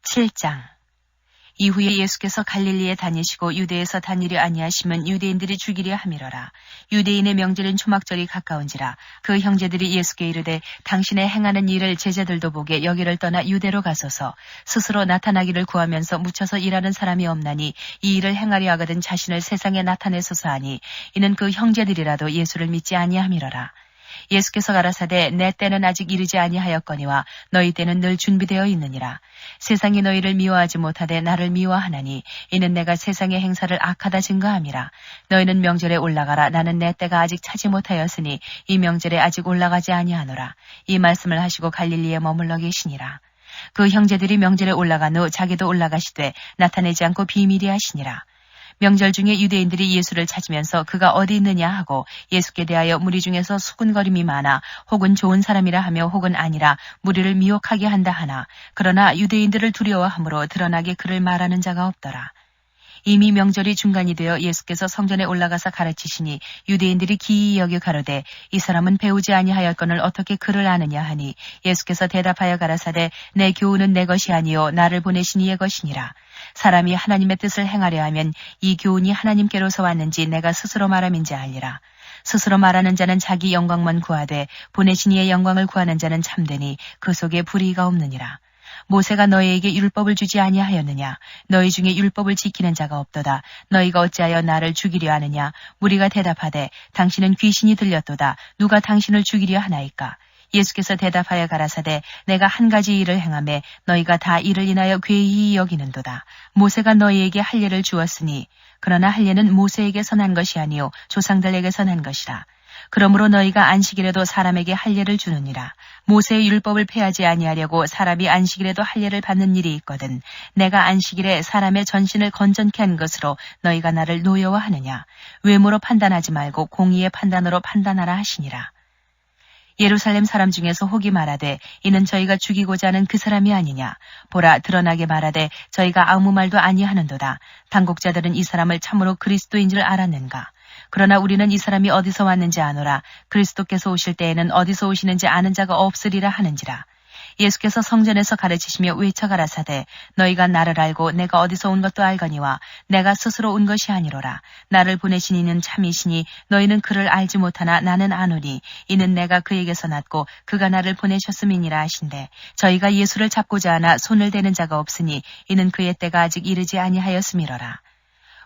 7장. 이후에 예수께서 갈릴리에 다니시고 유대에서 다니려 아니하시면 유대인들이 죽이려 함이러라. 유대인의 명절인 초막절이 가까운지라. 그 형제들이 예수께 이르되 당신의 행하는 일을 제자들도 보게 여기를 떠나 유대로 가소서. 스스로 나타나기를 구하면서 묻혀서 일하는 사람이 없나니 이 일을 행하려 하거든 자신을 세상에 나타내소서 하니 이는 그 형제들이라도 예수를 믿지 아니함이러라. 예수께서 가라사대 내 때는 아직 이르지 아니하였거니와 너희 때는 늘 준비되어 있느니라. 세상이 너희를 미워하지 못하되 나를 미워하나니 이는 내가 세상의 행사를 악하다 증거함이라. 너희는 명절에 올라가라. 나는 내 때가 아직 차지 못하였으니 이 명절에 아직 올라가지 아니하노라. 이 말씀을 하시고 갈릴리에 머물러 계시니라. 그 형제들이 명절에 올라간 후 자기도 올라가시되 나타내지 않고 비밀이 하시니라. 명절 중에 유대인들이 예수를 찾으면서 그가 어디 있느냐 하고 예수께 대하여 무리 중에서 수군거림이 많아 혹은 좋은 사람이라 하며 혹은 아니라 무리를 미혹하게 한다 하나 그러나 유대인들을 두려워함으로 드러나게 그를 말하는 자가 없더라. 이미 명절이 중간이 되어 예수께서 성전에 올라가서 가르치시니 유대인들이 기이히 여겨 가로되 이 사람은 배우지 아니하였거늘 어떻게 그를 아느냐 하니 예수께서 대답하여 가라사대 내 교훈은 내 것이 아니요 나를 보내신 이의 것이니라. 사람이 하나님의 뜻을 행하려 하면 이 교훈이 하나님께로서 왔는지 내가 스스로 말함인지 알리라. 스스로 말하는 자는 자기 영광만 구하되 보내신 이의 영광을 구하는 자는 참되니 그 속에 불의가 없느니라. 모세가 너희에게 율법을 주지 아니하였느냐. 너희 중에 율법을 지키는 자가 없도다. 너희가 어찌하여 나를 죽이려 하느냐. 무리가 대답하되 당신은 귀신이 들렸도다. 누가 당신을 죽이려 하나이까. 예수께서 대답하여 가라사대 내가 한 가지 일을 행하매 너희가 다 이를 인하여 괴히 여기는도다. 모세가 너희에게 할례를 주었으니 그러나 할례는 모세에게서 난 것이 아니요 조상들에게서 난 것이라. 그러므로 너희가 안식일에도 사람에게 할례를 주느니라. 모세의 율법을 폐하지 아니하려고 사람이 안식일에도 할례를 받는 일이 있거든. 내가 안식일에 사람의 전신을 건전케 한 것으로 너희가 나를 노여워하느냐. 외모로 판단하지 말고 공의의 판단으로 판단하라 하시니라. 예루살렘 사람 중에서 혹이 말하되 이는 저희가 죽이고자 하는 그 사람이 아니냐. 보라 드러나게 말하되 저희가 아무 말도 아니하는도다. 당국자들은 이 사람을 참으로 그리스도인 줄 알았는가. 그러나 우리는 이 사람이 어디서 왔는지 아노라. 그리스도께서 오실 때에는 어디서 오시는지 아는 자가 없으리라 하는지라. 예수께서 성전에서 가르치시며 외쳐 가라사대 너희가 나를 알고 내가 어디서 온 것도 알거니와 내가 스스로 온 것이 아니로라. 나를 보내신 이는 참이시니 너희는 그를 알지 못하나 나는 아노니 이는 내가 그에게서 났고 그가 나를 보내셨음이니라 하신대. 저희가 예수를 잡고자 하나 손을 대는 자가 없으니 이는 그의 때가 아직 이르지 아니하였음이로라.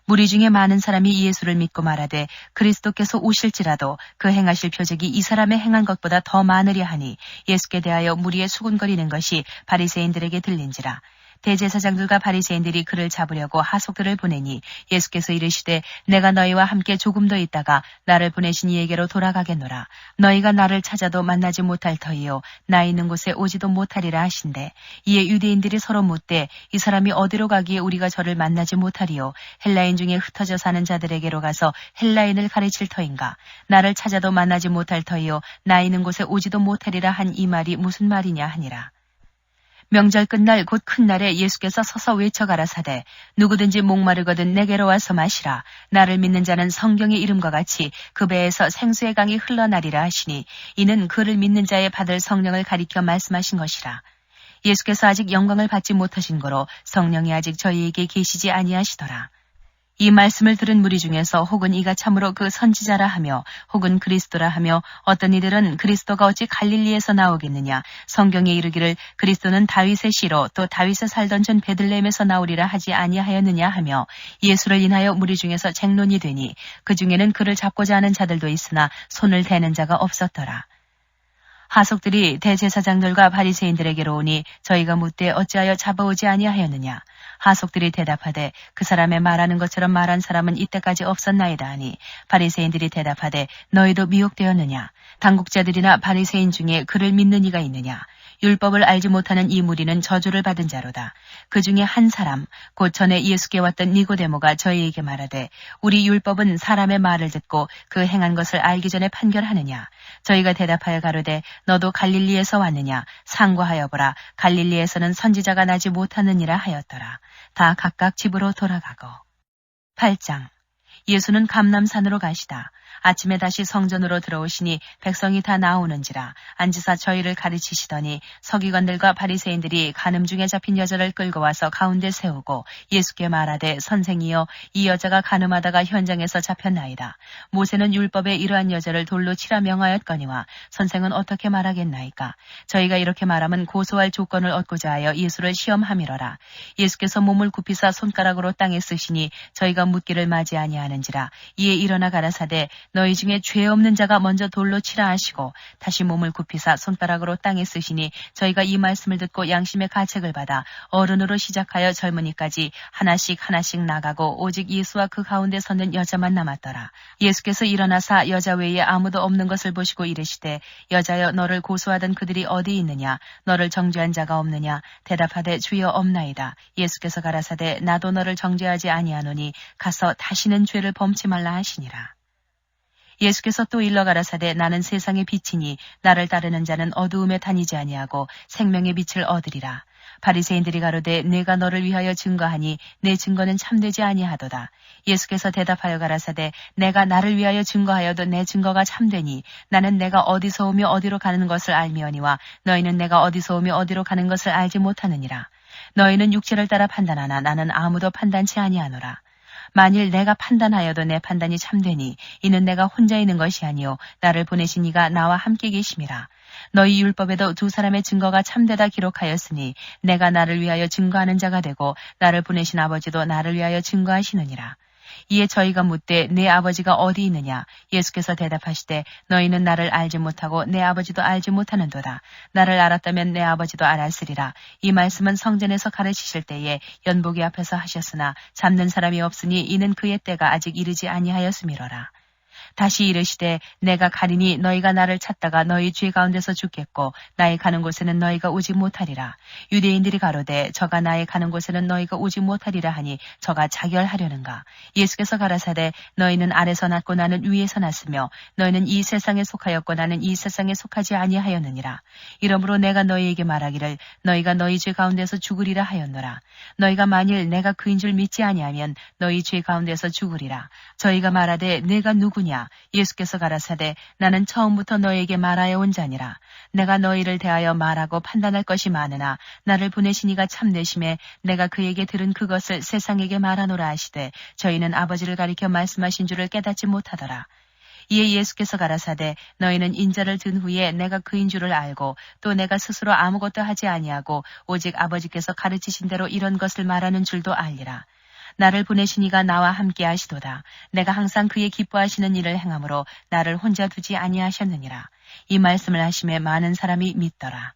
무리 중에 많은 사람이 예수를 믿고 말하되 그리스도께서 오실지라도 그 행하실 표적이 이 사람의 행한 것보다 더 많으려 하니 예수께 대하여 무리의 수군거리는 것이 바리새인들에게 들린지라. 대제사장들과 바리새인들이 그를 잡으려고 하속들을 보내니 예수께서 이르시되 내가 너희와 함께 조금 더 있다가 나를 보내신 이에게로 돌아가겠노라. 너희가 나를 찾아도 만나지 못할 터이요 나 있는 곳에 오지도 못하리라 하신대. 이에 유대인들이 서로 묻되 이 사람이 어디로 가기에 우리가 저를 만나지 못하리요. 헬라인 중에 흩어져 사는 자들에게로 가서 헬라인을 가르칠 터인가. 나를 찾아도 만나지 못할 터이요 나 있는 곳에 오지도 못하리라 한 이 말이 무슨 말이냐 하니라. 명절 끝날 곧 큰 날에 예수께서 서서 외쳐 가라사대 누구든지 목마르거든 내게로 와서 마시라. 나를 믿는 자는 성경의 이름과 같이 그 배에서 생수의 강이 흘러나리라 하시니 이는 그를 믿는 자의 받을 성령을 가리켜 말씀하신 것이라. 예수께서 아직 영광을 받지 못하신 거로 성령이 아직 저희에게 계시지 아니하시더라. 이 말씀을 들은 무리 중에서 혹은 이가 참으로 그 선지자라 하며 혹은 그리스도라 하며 어떤 이들은 그리스도가 어찌 갈릴리에서 나오겠느냐. 성경에 이르기를 그리스도는 다윗의 씨로 또 다윗에 살던 전 베들레헴에서 나오리라 하지 아니하였느냐 하며 예수를 인하여 무리 중에서 쟁론이 되니 그 중에는 그를 잡고자 하는 자들도 있으나 손을 대는 자가 없었더라. 하속들이 대제사장들과 바리새인들에게로 오니 저희가 묻되 어찌하여 잡아오지 아니하였느냐. 하속들이 대답하되 그 사람의 말하는 것처럼 말한 사람은 이때까지 없었나이다 하니 바리새인들이 대답하되 너희도 미혹되었느냐. 당국자들이나 바리새인 중에 그를 믿는 이가 있느냐. 율법을 알지 못하는 이 무리는 저주를 받은 자로다. 그 중에 한 사람 곧 전에 예수께 왔던 니고데모가 저희에게 말하되 우리 율법은 사람의 말을 듣고 그 행한 것을 알기 전에 판결하느냐. 저희가 대답하여 가로되 너도 갈릴리에서 왔느냐. 상고하여 보라. 갈릴리에서는 선지자가 나지 못하느니라 하였더라. 다 각각 집으로 돌아가고. 8장. 예수는 감람산으로 가시다. 아침에 다시 성전으로 들어오시니 백성이 다 나오는지라. 앉으사 저희를 가르치시더니 서기관들과 바리새인들이 간음 중에 잡힌 여자를 끌고 와서 가운데 세우고 예수께 말하되 선생이여 이 여자가 간음하다가 현장에서 잡혔나이다. 모세는 율법에 이러한 여자를 돌로 치라 명하였거니와 선생은 어떻게 말하겠나이까. 저희가 이렇게 말하면 고소할 조건을 얻고자 하여 예수를 시험함이러라. 예수께서 몸을 굽히사 손가락으로 땅에 쓰시니 저희가 묻기를 맞이 아니하는지라. 이에 일어나 가라사대 너희 중에 죄 없는 자가 먼저 돌로 치라 하시고 다시 몸을 굽히사 손가락으로 땅에 쓰시니 저희가 이 말씀을 듣고 양심의 가책을 받아 어른으로 시작하여 젊은이까지 하나씩 나가고 오직 예수와 그 가운데 서는 여자만 남았더라. 예수께서 일어나사 여자 외에 아무도 없는 것을 보시고 이르시되 여자여 너를 고소하던 그들이 어디 있느냐. 너를 정죄한 자가 없느냐. 대답하되 주여 없나이다. 예수께서 가라사대 나도 너를 정죄하지 아니하노니 가서 다시는 죄를 범치 말라 하시니라. 예수께서 또 일러 가라사대 나는 세상의 빛이니 나를 따르는 자는 어두움에 다니지 아니하고 생명의 빛을 얻으리라. 바리새인들이 가로되 내가 너를 위하여 증거하니 내 증거는 참되지 아니하도다. 예수께서 대답하여 가라사대 내가 나를 위하여 증거하여도 내 증거가 참되니 나는 내가 어디서 오며 어디로 가는 것을 알미오니와 너희는 내가 어디서 오며 어디로 가는 것을 알지 못하느니라. 너희는 육체를 따라 판단하나 나는 아무도 판단치 아니하노라. 만일 내가 판단하여도 내 판단이 참되니 이는 내가 혼자 있는 것이 아니요 나를 보내신 이가 나와 함께 계심이라. 너희 율법에도 두 사람의 증거가 참되다 기록하였으니 내가 나를 위하여 증거하는 자가 되고 나를 보내신 아버지도 나를 위하여 증거하시느니라. 이에 저희가 묻되 내 아버지가 어디 있느냐? 예수께서 대답하시되 너희는 나를 알지 못하고 내 아버지도 알지 못하는도다. 나를 알았다면 내 아버지도 알았으리라. 이 말씀은 성전에서 가르치실 때에 연복이 앞에서 하셨으나 잡는 사람이 없으니 이는 그의 때가 아직 이르지 아니하였음이로라. 다시 이르시되 내가 가리니 너희가 나를 찾다가 너희 죄 가운데서 죽겠고 나의 가는 곳에는 너희가 오지 못하리라. 유대인들이 가로되 저가 나의 가는 곳에는 너희가 오지 못하리라 하니 저가 자결하려는가. 예수께서 가라사대 너희는 아래서 났고 나는 위에서 났으며 너희는 이 세상에 속하였고 나는 이 세상에 속하지 아니하였느니라. 이러므로 내가 너희에게 말하기를 너희가 너희 죄 가운데서 죽으리라 하였노라. 너희가 만일 내가 그인 줄 믿지 아니하면 너희 죄 가운데서 죽으리라. 저희가 말하되 내가 누구냐? 예수께서 가라사대 나는 처음부터 너희에게 말하여 온 자니라. 내가 너희를 대하여 말하고 판단할 것이 많으나 나를 보내신 이가 참되심에 내가 그에게 들은 그것을 세상에게 말하노라 하시되 저희는 아버지를 가리켜 말씀하신 줄을 깨닫지 못하더라. 이에 예수께서 가라사대 너희는 인자를 든 후에 내가 그인 줄을 알고 또 내가 스스로 아무것도 하지 아니하고 오직 아버지께서 가르치신 대로 이런 것을 말하는 줄도 알리라. 나를 보내신 이가 나와 함께 하시도다. 내가 항상 그의 기뻐하시는 일을 행함으로 나를 혼자 두지 아니하셨느니라. 이 말씀을 하심에 많은 사람이 믿더라.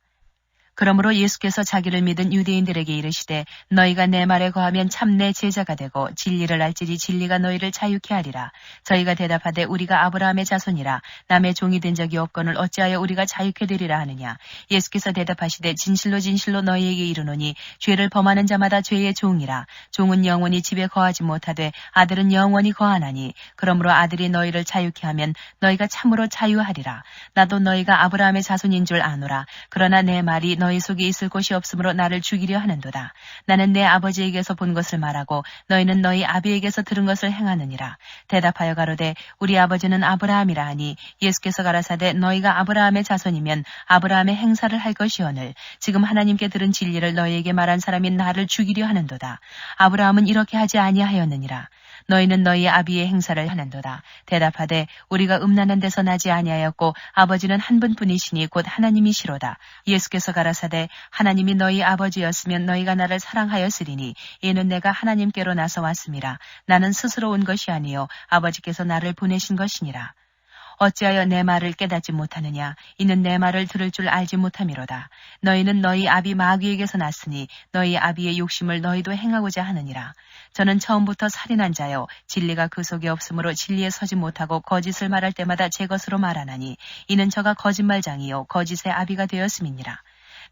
그러므로 예수께서 자기를 믿은 유대인들에게 이르시되 너희가 내 말에 거하면 참 내 제자가 되고 진리를 알지니 진리가 너희를 자유케 하리라. 저희가 대답하되 우리가 아브라함의 자손이라 남의 종이 된 적이 없거늘 어찌하여 우리가 자유케 되리라 하느냐. 예수께서 대답하시되 진실로 진실로 너희에게 이르노니 죄를 범하는 자마다 죄의 종이라. 종은 영원히 집에 거하지 못하되 아들은 영원히 거하나니 그러므로 아들이 너희를 자유케 하면 너희가 참으로 자유하리라. 나도 너희가 아브라함의 자손인 줄 아노라. 그러나 내 말이 너희 속에 있을 곳이 없으므로 나를 죽이려 하는도다. 나는 내 아버지에게서 본 것을 말하고 너희는 너희 아비에게서 들은 것을 행하느니라. 대답하여 가로되 우리 아버지는 아브라함이라 하니 예수께서 가라사대 너희가 아브라함의 자손이면 아브라함의 행사를 할 것이오늘 지금 하나님께 들은 진리를 너희에게 말한 사람이 나를 죽이려 하는도다. 아브라함은 이렇게 하지 아니하였느니라. 너희는 너희 아비의 행사를 하는도다. 대답하되 우리가 음란한 데서 나지 아니하였고 아버지는 한 분뿐이시니 곧 하나님이시로다. 예수께서 가라사대 하나님이 너희 아버지였으면 너희가 나를 사랑하였으리니 이는 내가 하나님께로 나서 왔음이라. 나는 스스로 온 것이 아니요 아버지께서 나를 보내신 것이니라. 어찌하여 내 말을 깨닫지 못하느냐? 이는 내 말을 들을 줄 알지 못함이로다. 너희는 너희 아비 마귀에게서 났으니 너희 아비의 욕심을 너희도 행하고자 하느니라. 저는 처음부터 살인한 자요 진리가 그 속에 없으므로 진리에 서지 못하고 거짓을 말할 때마다 제 것으로 말하나니 이는 저가 거짓말장이요 거짓의 아비가 되었음이니라.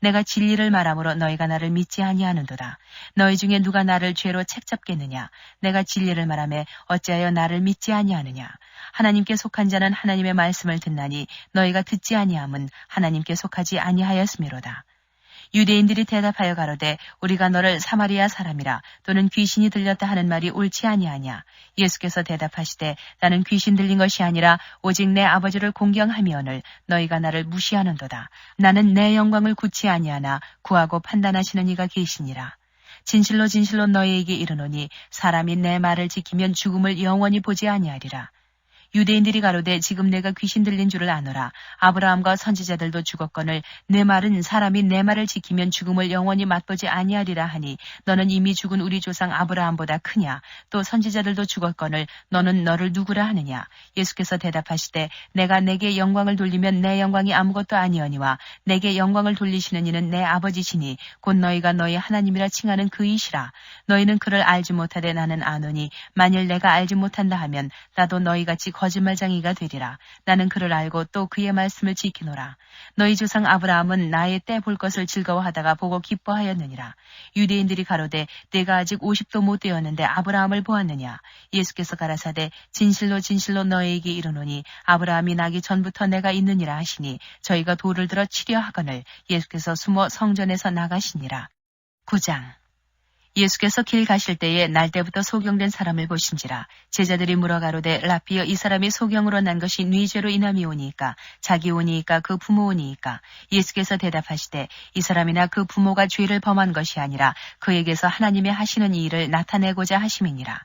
내가 진리를 말함으로 너희가 나를 믿지 아니하는도다. 너희 중에 누가 나를 죄로 책잡겠느냐? 내가 진리를 말하매 어찌하여 나를 믿지 아니하느냐? 하나님께 속한 자는 하나님의 말씀을 듣나니 너희가 듣지 아니함은 하나님께 속하지 아니하였음이로다. 유대인들이 대답하여 가로되 우리가 너를 사마리아 사람이라 또는 귀신이 들렸다 하는 말이 옳지 아니하냐. 예수께서 대답하시되 나는 귀신 들린 것이 아니라 오직 내 아버지를 공경함이오늘 너희가 나를 무시하는도다. 나는 내 영광을 굳지 아니하나 구하고 판단하시는 이가 계시니라. 진실로 진실로 너희에게 이르노니 사람이 내 말을 지키면 죽음을 영원히 보지 아니하리라. 유대인들이 가로되 지금 내가 귀신 들린 줄을 아노라. 아브라함과 선지자들도 죽었거늘 내 말은 사람이 내 말을 지키면 죽음을 영원히 맛보지 아니하리라 하니 너는 이미 죽은 우리 조상 아브라함보다 크냐? 또 선지자들도 죽었거늘 너는 너를 누구라 하느냐? 예수께서 대답하시되 내가 내게 영광을 돌리면 내 영광이 아무것도 아니오니와 내게 영광을 돌리시는 이는 내 아버지시니 곧 너희가 너희 하나님이라 칭하는 그이시라. 너희는 그를 알지 못하되 나는 아노니 만일 내가 알지 못한다 하면 나도 너희같이 거짓말쟁이가 되리라. 나는 그를 알고 또 그의 말씀을 지키노라. 너희 조상 아브라함은 나의 때 볼 것을 즐거워하다가 보고 기뻐하였느니라. 유대인들이 가로되 내가 아직 50도 못 되었는데 아브라함을 보았느냐. 예수께서 가라사대 진실로 진실로 너희에게 이르노니 아브라함이 나기 전부터 내가 있느니라 하시니 저희가 돌을 들어 치려 하거늘 예수께서 숨어 성전에서 나가시니라. 9장 예수께서 길 가실 때에 날 때부터 소경된 사람을 보신지라. 제자들이 물어가로되 라피여 이 사람이 소경으로 난 것이 네 죄로 인함이오니이까 자기 오니이까 그 부모 오니이까. 예수께서 대답하시되 이 사람이나 그 부모가 죄를 범한 것이 아니라 그에게서 하나님의 하시는 이 일을 나타내고자 하심이니라.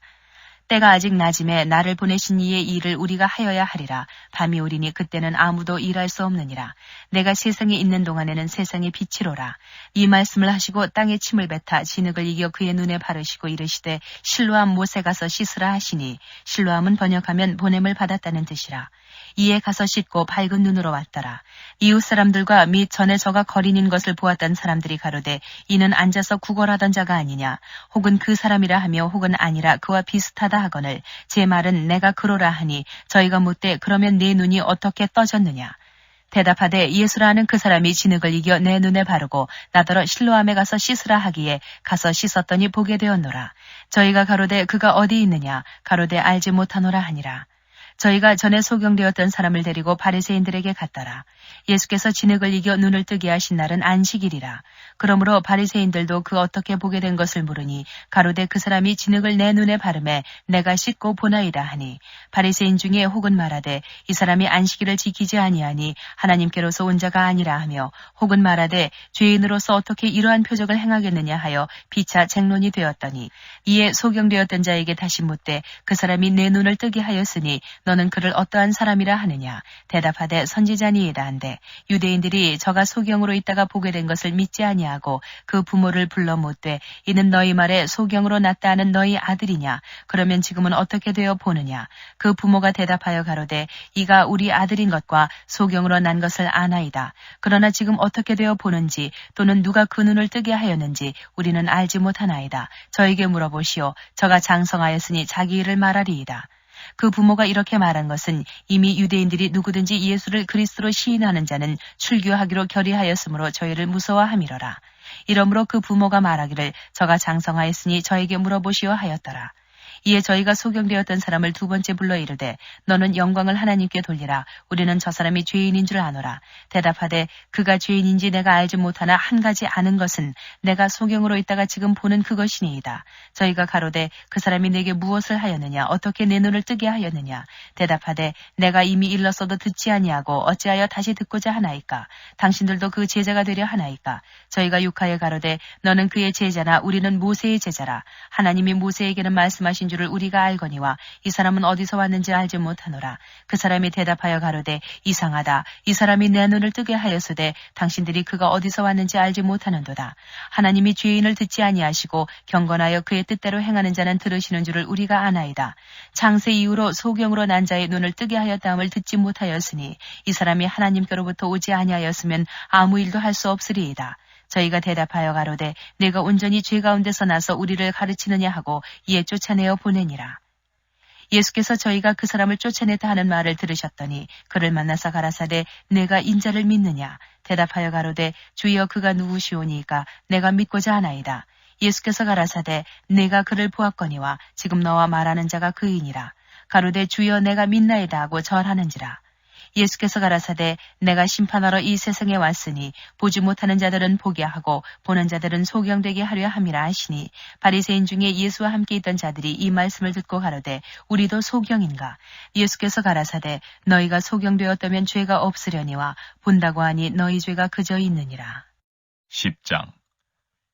때가 아직 낮음에 나를 보내신 이의 일을 우리가 하여야 하리라. 밤이 오리니 그때는 아무도 일할 수 없느니라. 내가 세상에 있는 동안에는 세상의 빛이로라. 이 말씀을 하시고 땅에 침을 뱉어 진흙을 이겨 그의 눈에 바르시고 이르시되 실로암 못에 가서 씻으라 하시니 실로암은 번역하면 보냄을 받았다는 뜻이라. 이에 가서 씻고 밝은 눈으로 왔더라. 이웃 사람들과 및 전에 저가 거린인 것을 보았던 사람들이 가로되 이는 앉아서 구걸하던 자가 아니냐 혹은 그 사람이라 하며 혹은 아니라 그와 비슷하다 하거늘 제 말은 내가 그로라 하니 저희가 묻되 그러면 네 눈이 어떻게 떠졌느냐. 대답하되 예수라 하는 그 사람이 진흙을 이겨 내 눈에 바르고 나더러 실로암에 가서 씻으라 하기에 가서 씻었더니 보게 되었노라. 저희가 가로되 그가 어디 있느냐 가로되 알지 못하노라 하니라. 저희가 전에 소경되었던 사람을 데리고 바리새인들에게 갔더라. 예수께서 진흙을 이겨 눈을 뜨게 하신 날은 안식일이라. 그러므로 바리새인들도 그 어떻게 보게 된 것을 물으니 가로되 그 사람이 진흙을 내 눈에 바르매 내가 씻고 보나이다 하니 바리새인 중에 혹은 말하되 이 사람이 안식일을 지키지 아니하니 하나님께로서 온 자가 아니라 하며 혹은 말하되 죄인으로서 어떻게 이러한 표적을 행하겠느냐 하여 피차 쟁론이 되었더니 이에 소경되었던 자에게 다시 묻되 그 사람이 내 눈을 뜨게 하였으니 너는 그를 어떠한 사람이라 하느냐. 대답하되 선지자니이다 한데 유대인들이 저가 소경으로 있다가 보게 된 것을 믿지 아니하고 그 부모를 불러 묻되 이는 너희 말에 소경으로 났다 하는 너희 아들이냐. 그러면 지금은 어떻게 되어 보느냐. 그 부모가 대답하여 가로되 이가 우리 아들인 것과 소경으로 난 것을 아나이다. 그러나 지금 어떻게 되어 보는지 또는 누가 그 눈을 뜨게 하였는지 우리는 알지 못하나이다. 저에게 물어보시오. 저가 장성하였으니 자기 일을 말하리이다. 그 부모가 이렇게 말한 것은 이미 유대인들이 누구든지 예수를 그리스도로 시인하는 자는 출교하기로 결의하였으므로 저희를 무서워함이로라. 이러므로 그 부모가 말하기를 저가 장성하였으니 저에게 물어보시오 하였더라. 이에 저희가 소경되었던 사람을 두 번째 불러 이르되 너는 영광을 하나님께 돌리라. 우리는 저 사람이 죄인인 줄 아노라. 대답하되 그가 죄인인지 내가 알지 못하나 한 가지 아는 것은 내가 소경으로 있다가 지금 보는 그것이니이다. 저희가 가로되 그 사람이 내게 무엇을 하였느냐 어떻게 내 눈을 뜨게 하였느냐. 대답하되 내가 이미 일렀어도 듣지 아니하고 어찌하여 다시 듣고자 하나이까. 당신들도 그 제자가 되려 하나이까. 저희가 육하여 가로되 너는 그의 제자나 우리는 모세의 제자라. 하나님이 모세에게는 말씀하신 줄을 우리가 알거니와 이 사람은 어디서 왔는지 알지 못하노라. 그 사람이 대답하여 가로되 이상하다. 이 사람이 내 눈을 뜨게 하였으되 당신들이 그가 어디서 왔는지 알지 못하는도다. 하나님이 죄인을 듣지 아니하시고 경건하여 그의 뜻대로 행하는 자는 들으시는 줄을 우리가 아나이다. 창세 이후로 소경으로 난 자의 눈을 뜨게 하였다함을 듣지 못하였으니 이 사람이 하나님께로부터 오지 아니하였으면 아무 일도 할 수 없으리이다. 저희가 대답하여 가로되 내가 온전히 죄 가운데서 나서 우리를 가르치느냐 하고 이에 쫓아내어 보내니라. 예수께서 저희가 그 사람을 쫓아냈다 하는 말을 들으셨더니 그를 만나서 가라사대 내가 인자를 믿느냐. 대답하여 가로되 주여 그가 누구시오니이까 내가 믿고자 하나이다. 예수께서 가라사대 내가 그를 보았거니와 지금 너와 말하는 자가 그이니라. 가로되 주여 내가 믿나이다 하고 절하는지라. 예수께서 가라사대 내가 심판하러 이 세상에 왔으니 보지 못하는 자들은 보게 하고 보는 자들은 소경되게 하려 함이라 하시니 바리새인 중에 예수와 함께 있던 자들이 이 말씀을 듣고 가로되 우리도 소경인가. 예수께서 가라사대 너희가 소경되었다면 죄가 없으려니와 본다고 하니 너희 죄가 그저 있느니라. 10장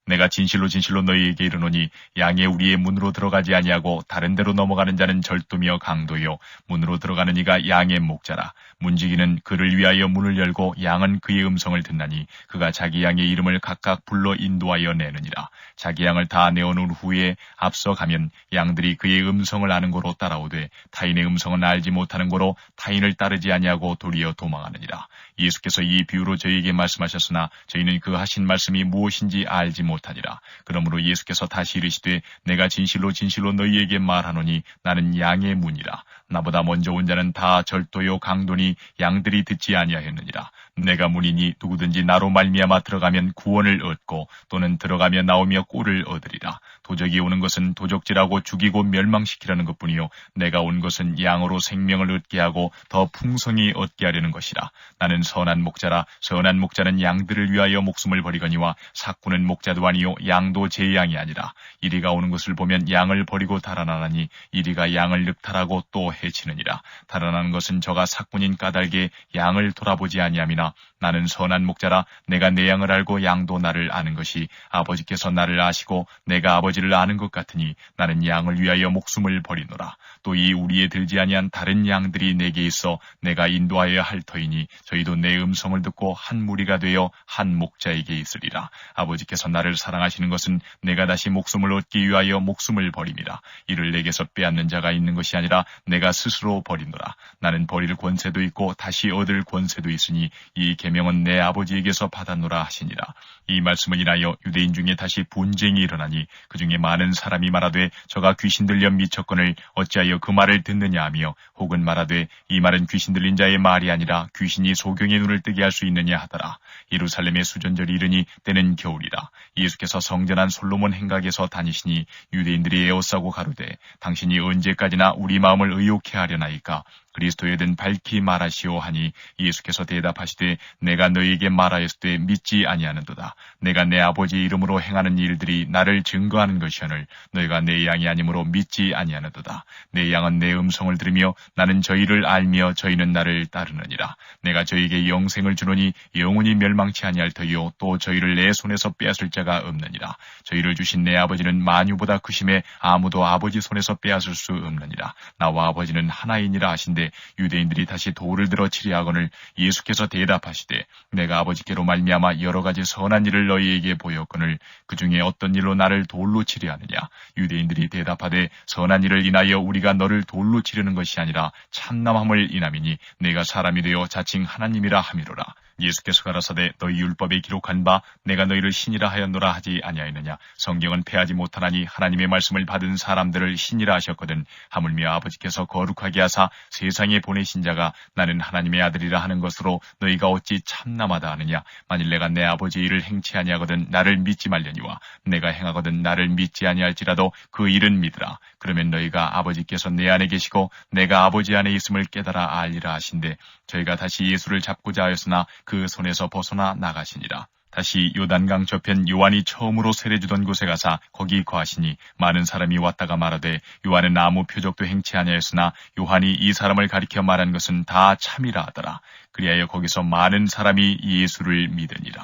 내가 진실로 진실로 너희에게 이르노니 양의 우리의 문으로 들어가지 아니하고 다른 데로 넘어가는 자는 절도며 강도요 문으로 들어가는 이가 양의 목자라. 문지기는 그를 위하여 문을 열고 양은 그의 음성을 듣나니 그가 자기 양의 이름을 각각 불러 인도하여 내느니라. 자기 양을 다 내어놓은 후에 앞서 가면 양들이 그의 음성을 아는 고로 따라오되 타인의 음성은 알지 못하는 고로 타인을 따르지 아니하고 도리어 도망하느니라. 예수께서 이 비유로 저희에게 말씀하셨으나 저희는 그 하신 말씀이 무엇인지 알지 못하니라. 그러므로 예수께서 다시 이르시되 내가 진실로 진실로 너희에게 말하노니 나는 양의 문이라. 나보다 먼저 온 자는 다 절도요 강도니 양들이 듣지 아니하였느니라. 내가 문이니 누구든지 나로 말미암아 들어가면 구원을 얻고 또는 들어가며 나오며 꼴을 얻으리라. 도적이 오는 것은 도적질하고 죽이고 멸망시키려는 것뿐이요 내가 온 것은 양으로 생명을 얻게 하고 더 풍성히 얻게 하려는 것이라. 나는 선한 목자라. 선한 목자는 양들을 위하여 목숨을 버리거니와 삭구는 목자도 요한이요 양도 제 양이 아니라 이리가 오는 것을 보면 양을 버리고 달아나나니 이리가 양을 늑탈하고 또 해치느니라. 달아나는 것은 저가 삭군인 까닭에 양을 돌아보지 아니함이나 나는 선한 목자라 내가 내 양을 알고 양도 나를 아는 것이 아버지께서 나를 아시고 내가 아버지를 아는 것 같으니 나는 양을 위하여 목숨을 버리노라. 또 이 우리에 들지 아니한 다른 양들이 내게 있어 내가 인도하여야 할 터이니 저희도 내 음성을 듣고 한 무리가 되어 한 목자에게 있으리라. 아버지께서 나를 사랑하시는 것은 내가 다시 목숨을 얻기 위하여 목숨을 버림이라. 이를 내게서 빼앗는 자가 있는 것이 아니라 내가 스스로 버리노라. 나는 버릴 권세도 있고 다시 얻을 권세도 있으니 이 계명은 내 아버지에게서 받았노라 하시니라. 이 말씀을 인하여 유대인 중에 다시 분쟁이 일어나니 그 중에 많은 사람이 말하되 저가 귀신 들려 미쳤거늘 어찌하여 그 말을 듣느냐 하며 혹은 말하되 이 말은 귀신 들린 자의 말이 아니라 귀신이 소경의 눈을 뜨게 할 수 있느냐 하더라. 예루살렘의 수전절이 이르니 때는 겨울이라. 예수께서 성전한 솔로몬 행각에서 다니시니 유대인들이 에워싸고 가로되 당신이 언제까지나 우리 마음을 의욕해 하려나이까 그리스도에 든 밝히 말하시오 하니 예수께서 대답하시되 내가 너희에게 말하였을 때 믿지 아니하는도다. 내가 내 아버지의 이름으로 행하는 일들이 나를 증거하는 것이오늘 너희가 내 양이 아니므로 믿지 아니하는도다. 내 양은 내 음성을 들으며 나는 저희를 알며 저희는 나를 따르느니라. 내가 저희에게 영생을 주노니 영원히 멸망치 아니할 터이요 또 저희를 내 손에서 빼앗을 자가 없느니라. 저희를 주신 내 아버지는 만유보다 크심에 아무도 아버지 손에서 빼앗을 수 없느니라. 나와 아버지는 하나이니라 하신대 유대인들이 다시 돌을 들어 치리하거늘 예수께서 대답하시되 내가 아버지께로 말미암아 여러 가지 선한 일을 너희에게 보였거늘 그 중에 어떤 일로 나를 돌로 치려하느냐. 유대인들이 대답하되 선한 일을 인하여 우리가 너를 돌로 치려는 것이 아니라 참남함을 인함이니 내가 사람이 되어 자칭 하나님이라 함이로라. 예수께서 가라사대 너희 율법에 기록한 바 내가 너희를 신이라 하였노라 하지 아니하였느냐. 성경은 패하지 못하나니 하나님의 말씀을 받은 사람들을 신이라 하셨거든. 하물며 아버지께서 거룩하게 하사 세상에 보내신 자가 나는 하나님의 아들이라 하는 것으로 너희가 어찌 참남하다 하느냐. 만일 내가 내 아버지의 일을 행치 아니하거든 나를 믿지 말려니와 내가 행하거든 나를 믿지 아니할지라도 그 일은 믿으라. 그러면 너희가 아버지께서 내 안에 계시고 내가 아버지 안에 있음을 깨달아 알리라 하신대 저희가 다시 예수를 잡고자 하였으나 그 손에서 벗어나 나가시니라. 다시 요단강 저편 요한이 처음으로 세례주던 곳에 가사 거기 거하시니 많은 사람이 왔다가 말하되 요한은 아무 표적도 행치 아니하였으나 요한이 이 사람을 가리켜 말한 것은 다 참이라 하더라. 그리하여 거기서 많은 사람이 예수를 믿으니라.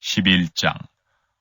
11장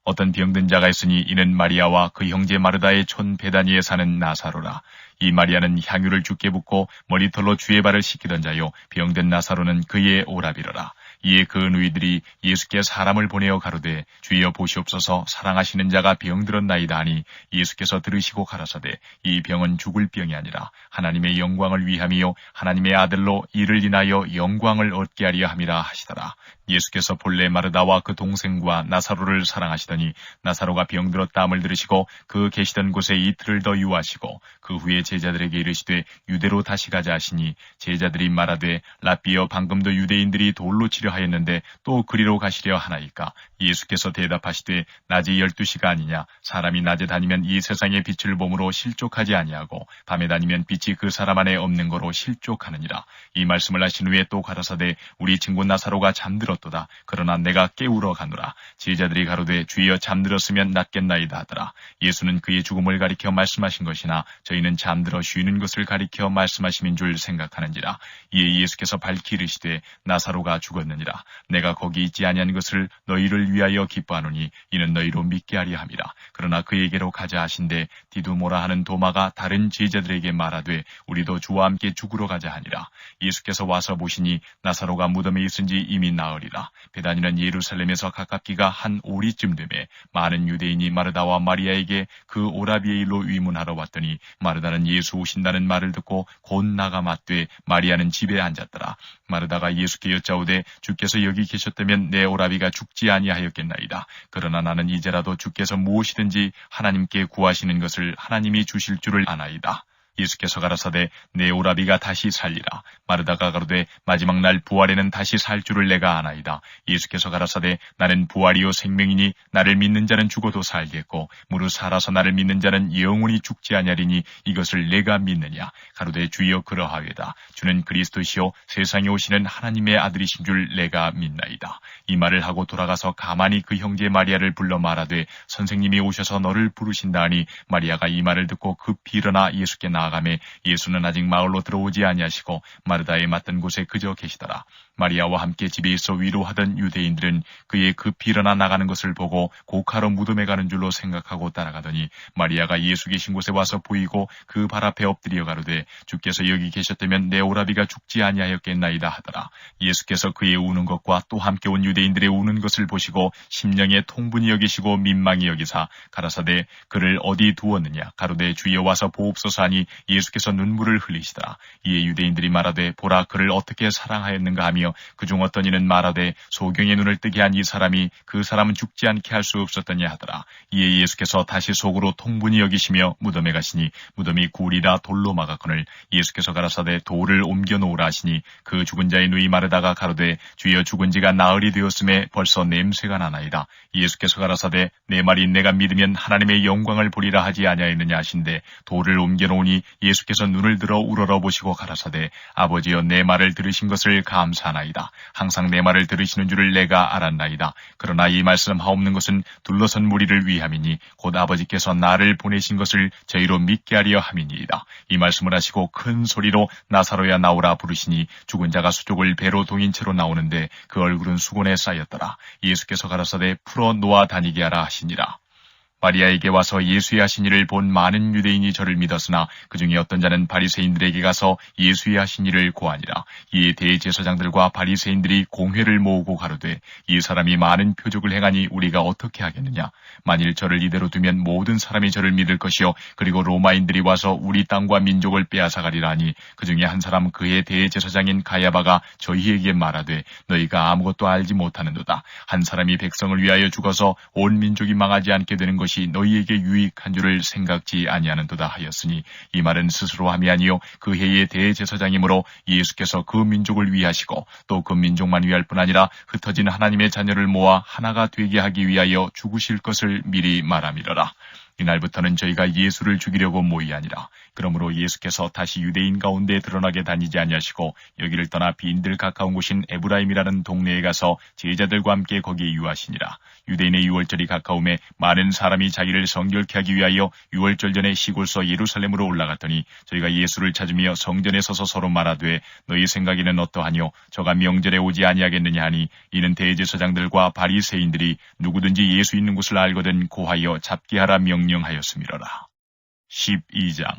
어떤 병든 자가 있으니 이는 마리아와 그 형제 마르다의 촌 베다니에 사는 나사로라. 이 마리아는 향유를 주께 붓고 머리털로 주의 발을 씻기던 자요 병든 나사로는 그의 오라비러라. 이에 그 누이들이 예수께 사람을 보내어 가로되 주여 보시옵소서 사랑하시는 자가 병들었나이다 하니 예수께서 들으시고 가라사대 이 병은 죽을 병이 아니라 하나님의 영광을 위함이요 하나님의 아들로 이를 인하여 영광을 얻게 하려 함이라 하시더라. 예수께서 본래 마르다와 그 동생과 나사로를 사랑하시더니 나사로가 병들었다함을 들으시고 그 계시던 곳에 이틀을 더 유하시고 그 후에 제자들에게 이르시되 유대로 다시 가자 하시니 제자들이 말하되 랍비여 방금도 유대인들이 돌로 치려 하였는데 또 그리로 가시려 하나이까. 예수께서 대답하시되 낮이 12시가 아니냐. 사람이 낮에 다니면 이 세상의 빛을 보므로 실족하지 아니하고 밤에 다니면 빛이 그 사람 안에 없는 거로 실족하느니라. 이 말씀을 하신 후에 또 가라사대 우리 친구 나사로가 잠들었도다. 그러나 내가 깨우러 가노라. 제자들이 가로되 주여 잠들었으면 낫겠나이다 하더라. 예수는 그의 죽음을 가리켜 말씀하신 것이나 저희는 잠들어 쉬는 것을 가리켜 말씀하심인 줄 생각하는지라. 이에 예수께서 밝히 이르시되 나사로가 죽었느니라. 내가 거기 있지 아니한 것을 너희를 위하여 기뻐하노니 이는 너희로 믿게 하려 함이라. 그러나 그에게로 가자 하신대 디두모라 하는 도마가 다른 제자들에게 말하되 우리도 주와 함께 죽으러 가자 하니라. 예수께서 와서 보시니 나사로가 무덤에 있은지 이미 나으리라. 베다니는 예루살렘에서 가깝기가 한 오리쯤 되매 많은 유대인이 마르다와 마리아에게 그 오라비의 일로 위문하러 왔더니 마르다는 예수 오신다는 말을 듣고 곧 나가 맞되 마리아는 집에 앉았더라. 마르다가 예수께 여짜오되 주께서 여기 계셨다면 내 오라비가 죽지 아니하였겠나이다. 그러나 나는 이제라도 주께서 무엇이든지 하나님께 구하시는 것을 하나님이 주실 줄을 아나이다. 예수께서 가라사대 내 오라비가 다시 살리라. 마르다가 가로되 마지막 날 부활에는 다시 살 줄을 내가 아나이다. 예수께서 가라사대 나는 부활이요 생명이니 나를 믿는 자는 죽어도 살겠고 무릇 살아서 나를 믿는 자는 영원히 죽지 아니하리니 이것을 내가 믿느냐. 가로되 주여 그러하외다. 주는 그리스도시요 세상에 오시는 하나님의 아들이신 줄 내가 믿나이다. 이 말을 하고 돌아가서 가만히 그 형제 마리아를 불러 말하되 선생님이 오셔서 너를 부르신다 하니 마리아가 이 말을 듣고 급히 일어나 예수께 나아가매 예수는 아직 마을로 들어오지 아니하시고 마르다에 맞던 곳에 그저 계시더라. 마리아와 함께 집에 있어 위로하던 유대인들은 그의 급히 일어나 나가는 것을 보고 고카로 무덤에 가는 줄로 생각하고 따라가더니 마리아가 예수 계신 곳에 와서 보이고 그 발 앞에 엎드려 가로되 주께서 여기 계셨다면 내 오라비가 죽지 아니하였겠나이다 하더라. 예수께서 그의 우는 것과 또 함께 온 유대인들의 우는 것을 보시고 심령에 통분히 여기시고 민망히 여기사 가라사대 그를 어디 두었느냐. 가로되 주여 와서 보옵소서 하니 예수께서 눈물을 흘리시더라. 이에 유대인들이 말하되 보라 그를 어떻게 사랑하였는가 하며 그중 어떤 이는 말하되 소경의 눈을 뜨게 한 이 사람이 그 사람은 죽지 않게 할 수 없었더냐 하더라. 이에 예수께서 다시 속으로 통분히 여기시며 무덤에 가시니 무덤이 굴이라 돌로 막았거늘 예수께서 가라사대 돌을 옮겨 놓으라 하시니 그 죽은 자의 누이 마르다가 가로되 주여 죽은 지가 나흘이 되었음에 벌써 냄새가 나나이다. 예수께서 가라사대 내 말이 내가 믿으면 하나님의 영광을 보리라 하지 아니하였느냐 하신데 돌을 옮겨 놓으니 예수께서 눈을 들어 우러러 보시고 가라사대 아버지여 내 말을 들으신 것을 감사하나이다. 항상 내 말을 들으시는 줄을 내가 알았나이다. 그러나 이 말씀하옵는 것은 둘러선 무리를 위함이니 곧 아버지께서 나를 보내신 것을 저희로 믿게 하려 함이니이다. 이 말씀을 하시고 큰 소리로 나사로야 나오라 부르시니 죽은 자가 수족을 배로 동인 채로 나오는데 그 얼굴은 수건에 쌓였더라. 예수께서 가라사대 풀어 놓아 다니게 하라 하시니라. 마리아에게 와서 예수의 하신 일을 본 많은 유대인이 저를 믿었으나 그 중에 어떤 자는 바리새인들에게 가서 예수의 하신 일을 고하니라. 이에 대제사장들과 바리새인들이 공회를 모으고 가로되 이 사람이 많은 표적을 행하니 우리가 어떻게 하겠느냐. 만일 저를 이대로 두면 모든 사람이 저를 믿을 것이요 그리고 로마인들이 와서 우리 땅과 민족을 빼앗아가리라 하니 그 중에 한 사람 그의 대제사장인 가야바가 저희에게 말하되 너희가 아무것도 알지 못하는도다. 한 사람이 백성을 위하여 죽어서 온 민족이 망하지 않게 되는 것이 너희에게 유익한 줄을 생각지 아니하는도다 하였으니 이 말은 스스로 함이 아니요 그 해의 대제사장이므로 예수께서 그 민족을 위하시고 또 그 민족만 위할 뿐 아니라 흩어진 하나님의 자녀를 모아 하나가 되게 하기 위하여 죽으실 것을 미리 말함이러라. 이날부터는 저희가 예수를 죽이려고 모이 아니라 그러므로 예수께서 다시 유대인 가운데 드러나게 다니지 아니하시고 여기를 떠나 빈들 가까운 곳인 에브라임이라는 동네에 가서 제자들과 함께 거기에 유하시니라. 유대인의 유월절이 가까움에 많은 사람이 자기를 성결케 하기 위하여 유월절 전에 시골서 예루살렘으로 올라갔더니 저희가 예수를 찾으며 성전에 서서 서로 말하되 너희 생각에는 어떠하뇨? 저가 명절에 오지 아니하겠느냐 하니 이는 대제사장들과 바리새인들이 누구든지 예수 있는 곳을 알거든 고하여 잡게 하라 명령하였음이로라. 12장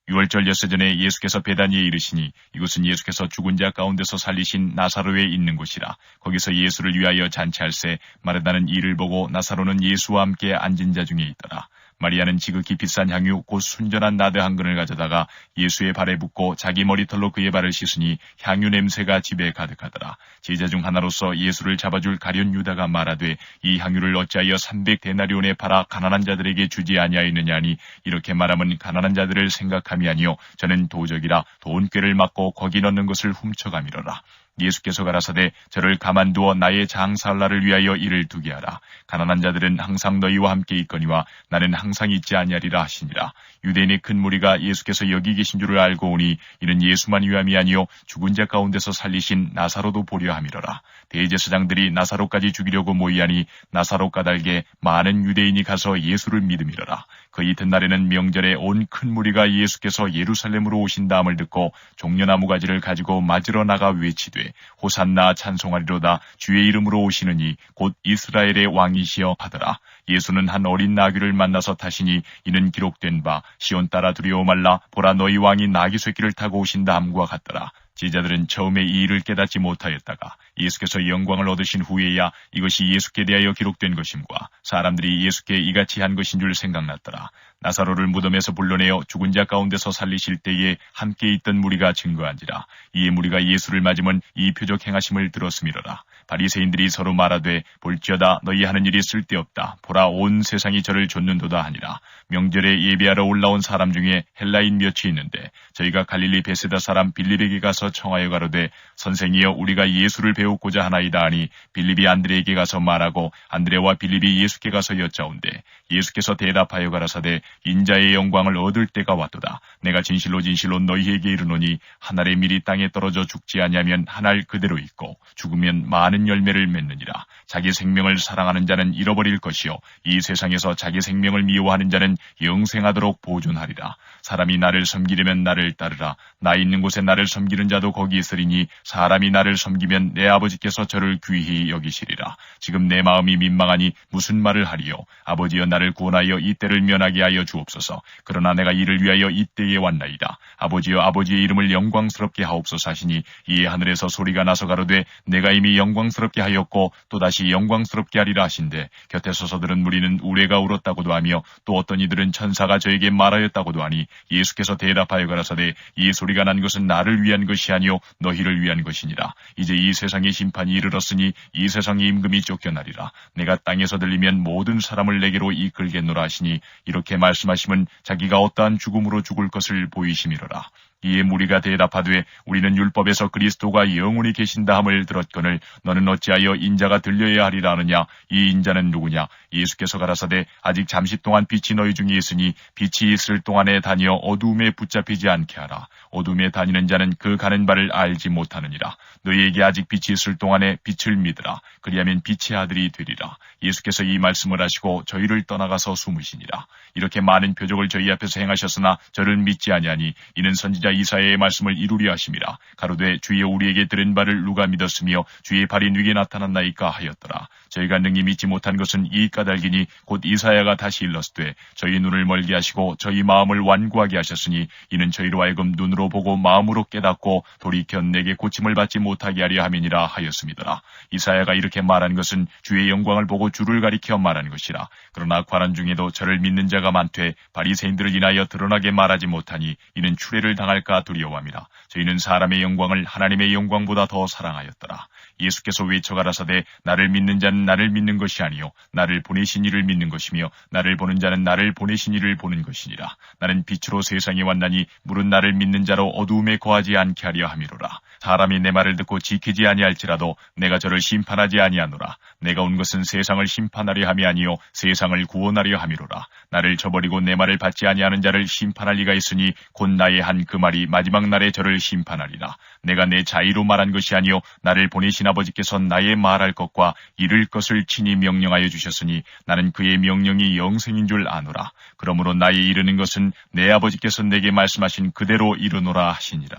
유월절 엿새 전에 예수께서 베다니에 이르시니 이곳은 예수께서 죽은 자 가운데서 살리신 나사로에 있는 곳이라. 거기서 예수를 위하여 잔치할새 마르다는 이를 보고 나사로는 예수와 함께 앉은 자 중에 있더라. 마리아는 지극히 비싼 향유 곧 순전한 나드 한 근을 가져다가 예수의 발에 붓고 자기 머리털로 그의 발을 씻으니 향유 냄새가 집에 가득하더라. 제자 중 하나로서 예수를 잡아줄 가룟 유다가 말하되 이 향유를 어찌하여 300데나리온에 팔아 가난한 자들에게 주지 아니하였느냐 하니 이렇게 말하면 가난한 자들을 생각함이 아니요 저는 도적이라 돈꾀를 맞고 거기 넣는 것을 훔쳐가미로라. 예수께서 가라사대 저를 가만두어 나의 장사할 날을 위하여 이를 두게 하라. 가난한 자들은 항상 너희와 함께 있거니와 나는 항상 있지 아니하리라 하시니라. 유대인의 큰 무리가 예수께서 여기 계신 줄을 알고 오니 이는 예수만 위함이 아니요 죽은 자 가운데서 살리신 나사로도 보려 함이로라. 대제사장들이 나사로까지 죽이려고 모이하니 나사로 까닭에 많은 유대인이 가서 예수를 믿음이로라. 그 이튿날에는 명절에 온 큰 무리가 예수께서 예루살렘으로 오신다함을 듣고 종려나무 가지를 가지고 맞으러 나가 외치되 호산나 찬송하리로다 주의 이름으로 오시느니 곧 이스라엘의 왕이시여 하더라. 예수는 한 어린 나귀를 만나서 타시니 이는 기록된 바 시온 따라 두려워 말라 보라 너희 왕이 나귀 새끼를 타고 오신다 함과 같더라. 제자들은 처음에 이 일을 깨닫지 못하였다가 예수께서 영광을 얻으신 후에야 이것이 예수께 대하여 기록된 것임과 사람들이 예수께 이같이 한 것인 줄 생각났더라. 나사로를 무덤에서 불러내어 죽은 자 가운데서 살리실 때에 함께 있던 무리가 증거한지라. 이에 무리가 예수를 맞으면 이 표적 행하심을 들었음이로라. 바리새인들이 서로 말하되 볼지어다 너희 하는 일이 쓸데없다. 보라 온 세상이 저를 좇는도다 하니라. 명절에 예배하러 올라온 사람 중에 헬라인 몇이 있는데 저희가 갈릴리 베세다 사람 빌립에게 가서 청하여 가로되 선생이여 우리가 예수를 배우고자 하나이다 하니 빌립이 안드레에게 가서 말하고 안드레와 빌립이 예수께 가서 여짜온대 예수께서 대답하여 가라사대 인자의 영광을 얻을 때가 왔도다. 내가 진실로 너희에게 이르노니 한 알의 밀이 땅에 떨어져 죽지 아니하면 한 알 그대로 있고 죽으면 많은 열매를 맺느니라. 자기 생명을 사랑하는 자는 잃어버릴 것이요 이 세상에서 자기 생명을 미워하는 자는 영생하도록 보존하리라. 사람이 나를 섬기려면 나를 따르라. 나 있는 곳에 나를 섬기는 자도 거기 있으리니 사람이 나를 섬기면 내 아버지께서 저를 귀히 여기시리라. 지금 내 마음이 민망하니 무슨 말을 하리요. 아버지여 나를 구원하여 이 때를 면하게 하여 주옵소서. 그러나 내가 이를 위하여 이 때에 왔나이다. 아버지여 아버지의 이름을 영광스럽게 하옵소서 하시니 이에 하늘에서 소리가 나서 가로되 내가 이미 영광스럽게 하였고 또다시 영광스럽게 하리라 하신대 곁에 서서 들은 무리는 우레가 울었다고도 하며 또 어떤 이들은 천사가 저에게 말하였다고도 하니 예수께서 대답하여 가라사대 이 소리가 난 것은 나를 위한 것이 아니요 너희를 위한 것이니라. 이제 이 세상의 심판이 이르렀으니 이 세상의 임금이 쫓겨나리라. 내가 땅에서 들리면 모든 사람을 내게로 이끌겠노라 하시니 이렇게 말씀하시면 자기가 어떠한 죽음으로 죽을 것을 보이심이로라. 이에 무리가 대답하되 우리는 율법에서 그리스도가 영원히 계신다 함을 들었거늘 너는 어찌하여 인자가 들려야 하리라 하느냐. 이 인자는 누구냐. 예수께서 가라사대 아직 잠시 동안 빛이 너희 중에 있으니 빛이 있을 동안에 다니어 어두움에 붙잡히지 않게 하라. 어두움에 다니는 자는 그 가는 바를 알지 못하느니라. 너희에게 아직 빛이 있을 동안에 빛을 믿으라. 그리하면 빛의 아들이 되리라. 예수께서 이 말씀을 하시고 저희를 떠나가서 숨으시니라. 이렇게 많은 표적을 저희 앞에서 행하셨으나 저를 믿지 아니하니 이는 선지자 이사야의 말씀을 이루려 하심이라. 가로되 주여 우리에게 들은 바를 누가 믿었으며 주의 발이 누게 나타났나이까 하였더라. 저희가 능히 믿지 못한 것은 이 까닭이니 곧 이사야가 다시 일렀으되 저희 눈을 멀게 하시고 저희 마음을 완고하게 하셨으니 이는 저희로 하여금 눈으로 보고 마음으로 깨닫고 돌이켜 내게 고침을 받지 못하게 하려 함이니라 하였음이더라. 이사야가 이렇게 말한 것은 주의 영광을 보고 주를 가리켜 말한 것이라. 그러나 관원 중에도 저를 믿는 자가 많되 바리새인들을 인하여 드러나게 말하지 못하니 이는 추례를 당할까 두려워함이라. 저희는 사람의 영광을 하나님의 영광보다 더 사랑하였더라. 예수께서 외쳐 가라사대 나를 믿는 자는 나를 믿는 것이 아니요 나를 보내신 이를 믿는 것이며 나를 보는 자는 나를 보내신 이를 보는 것이니라. 나는 빛으로 세상에 왔나니 물은 나를 믿는 자로 어두움에 거하지 않게 하려 함이로라. 사람이 내 말을 듣고 지키지 아니할지라도 내가 저를 심판하지 아니하노라. 내가 온 것은 세상을 심판하려 함이 아니요 세상을 구원하려 함이로라. 나를 저버리고 내 말을 받지 아니하는 자를 심판할 리가 있으니 곧 나의 한 그 말이 마지막 날에 저를 심판하리라. 내가 내 자의로 말한 것이 아니요 나를 보내신 아버지께서 나의 말할 것과 이를 것을 친히 명령하여 주셨으니 나는 그의 명령이 영생인 줄 아노라. 그러므로 나의 이르는 것은 내 아버지께서 내게 말씀하신 그대로 이르노라 하시니라.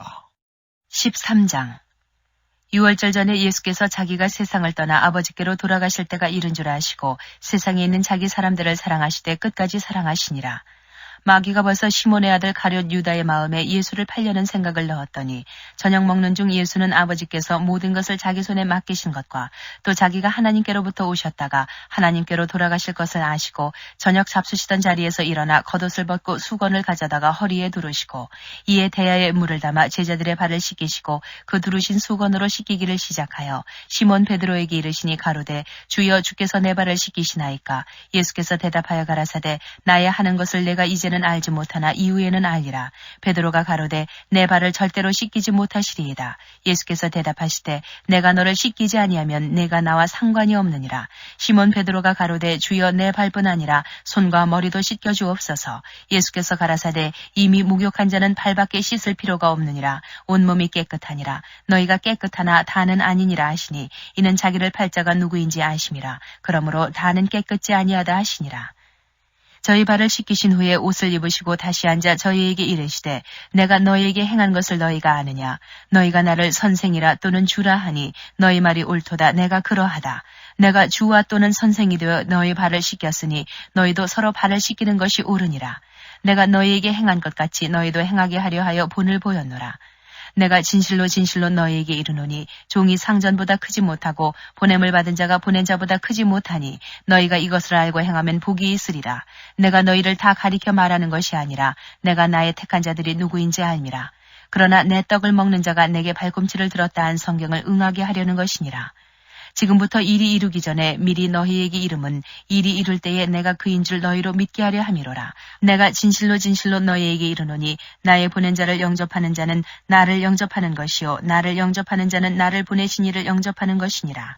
13장 6월절 전에 예수께서 자기가 세상을 떠나 아버지께로 돌아가실 때가 이른 줄 아시고 세상에 있는 자기 사람들을 사랑하시되 끝까지 사랑하시니라. 마귀가 벌써 시몬의 아들 가룟 유다의 마음에 예수를 팔려는 생각을 넣었더니 저녁 먹는 중 예수는 아버지께서 모든 것을 자기 손에 맡기신 것과 또 자기가 하나님께로부터 오셨다가 하나님께로 돌아가실 것을 아시고 저녁 잡수시던 자리에서 일어나 겉옷을 벗고 수건을 가져다가 허리에 두르시고 이에 대야에 물을 담아 제자들의 발을 씻기시고 그 두르신 수건으로 씻기기를 시작하여 시몬 베드로에게 이르시니 가로되 주여 주께서 내 발을 씻기시나이까. 예수께서 대답하여 가라사대 나의 하는 것을 내가 이제는 알지 못하나 이후에는 알리라. 베드로가 가로되 내 발을 절대로 씻기지 못하시리이다. 예수께서 대답하시되 내가 너를 씻기지 아니하면 내가 나와 상관이 없느니라. 시몬 베드로가 가로되 주여 내 발뿐 아니라 손과 머리도 씻겨 주옵소서. 예수께서 가라사대 이미 목욕한 자는 발밖에 씻을 필요가 없느니라. 온몸이 깨끗하니라. 너희가 깨끗하나 다는 아니니라 하시니 이는 자기를 팔 자가 누구인지 아심이라. 그러므로 다는 깨끗지 아니하다 하시니라. 저희 발을 씻기신 후에 옷을 입으시고 다시 앉아 저희에게 이르시되 내가 너희에게 행한 것을 너희가 아느냐. 너희가 나를 선생이라 또는 주라 하니 너희 말이 옳도다. 내가 그러하다. 내가 주와 또는 선생이 되어 너희 발을 씻겼으니 너희도 서로 발을 씻기는 것이 옳으니라. 내가 너희에게 행한 것 같이 너희도 행하게 하려 하여 본을 보였노라. 내가 진실로 진실로 너희에게 이르노니 종이 상전보다 크지 못하고 보냄을 받은 자가 보낸 자보다 크지 못하니 너희가 이것을 알고 행하면 복이 있으리라. 내가 너희를 다 가리켜 말하는 것이 아니라 내가 나의 택한 자들이 누구인지 알미라. 그러나 내 떡을 먹는 자가 내게 발꿈치를 들었다 한 성경을 응하게 하려는 것이니라. 지금부터 일이 이루기 전에 미리 너희에게 이름은 일이 이룰 때에 내가 그인 줄 너희로 믿게 하려 함이로라. 내가 진실로 진실로 너희에게 이르노니 나의 보낸 자를 영접하는 자는 나를 영접하는 것이요 나를 영접하는 자는 나를 보내신 이를 영접하는 것이니라.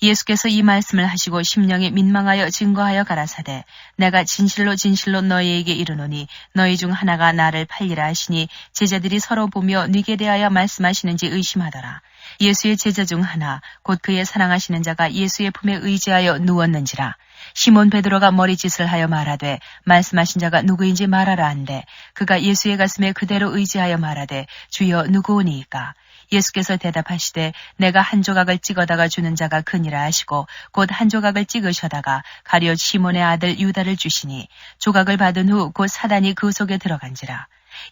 예수께서 이 말씀을 하시고 심령이 민망하여 증거하여 가라사대 내가 진실로 진실로 너희에게 이르노니 너희 중 하나가 나를 팔리라 하시니 제자들이 서로 보며 네게 대하여 말씀하시는지 의심하더라. 예수의 제자 중 하나 곧 그의 사랑하시는 자가 예수의 품에 의지하여 누웠는지라. 시몬 베드로가 머리짓을 하여 말하되 말씀하신 자가 누구인지 말하라 한데 그가 예수의 가슴에 그대로 의지하여 말하되 주여 누구오니이까. 예수께서 대답하시되 내가 한 조각을 찍어다가 주는 자가 그니라 하시고 곧 한 조각을 찍으셔다가 가룟 시몬의 아들 유다를 주시니 조각을 받은 후 곧 사단이 그 속에 들어간지라.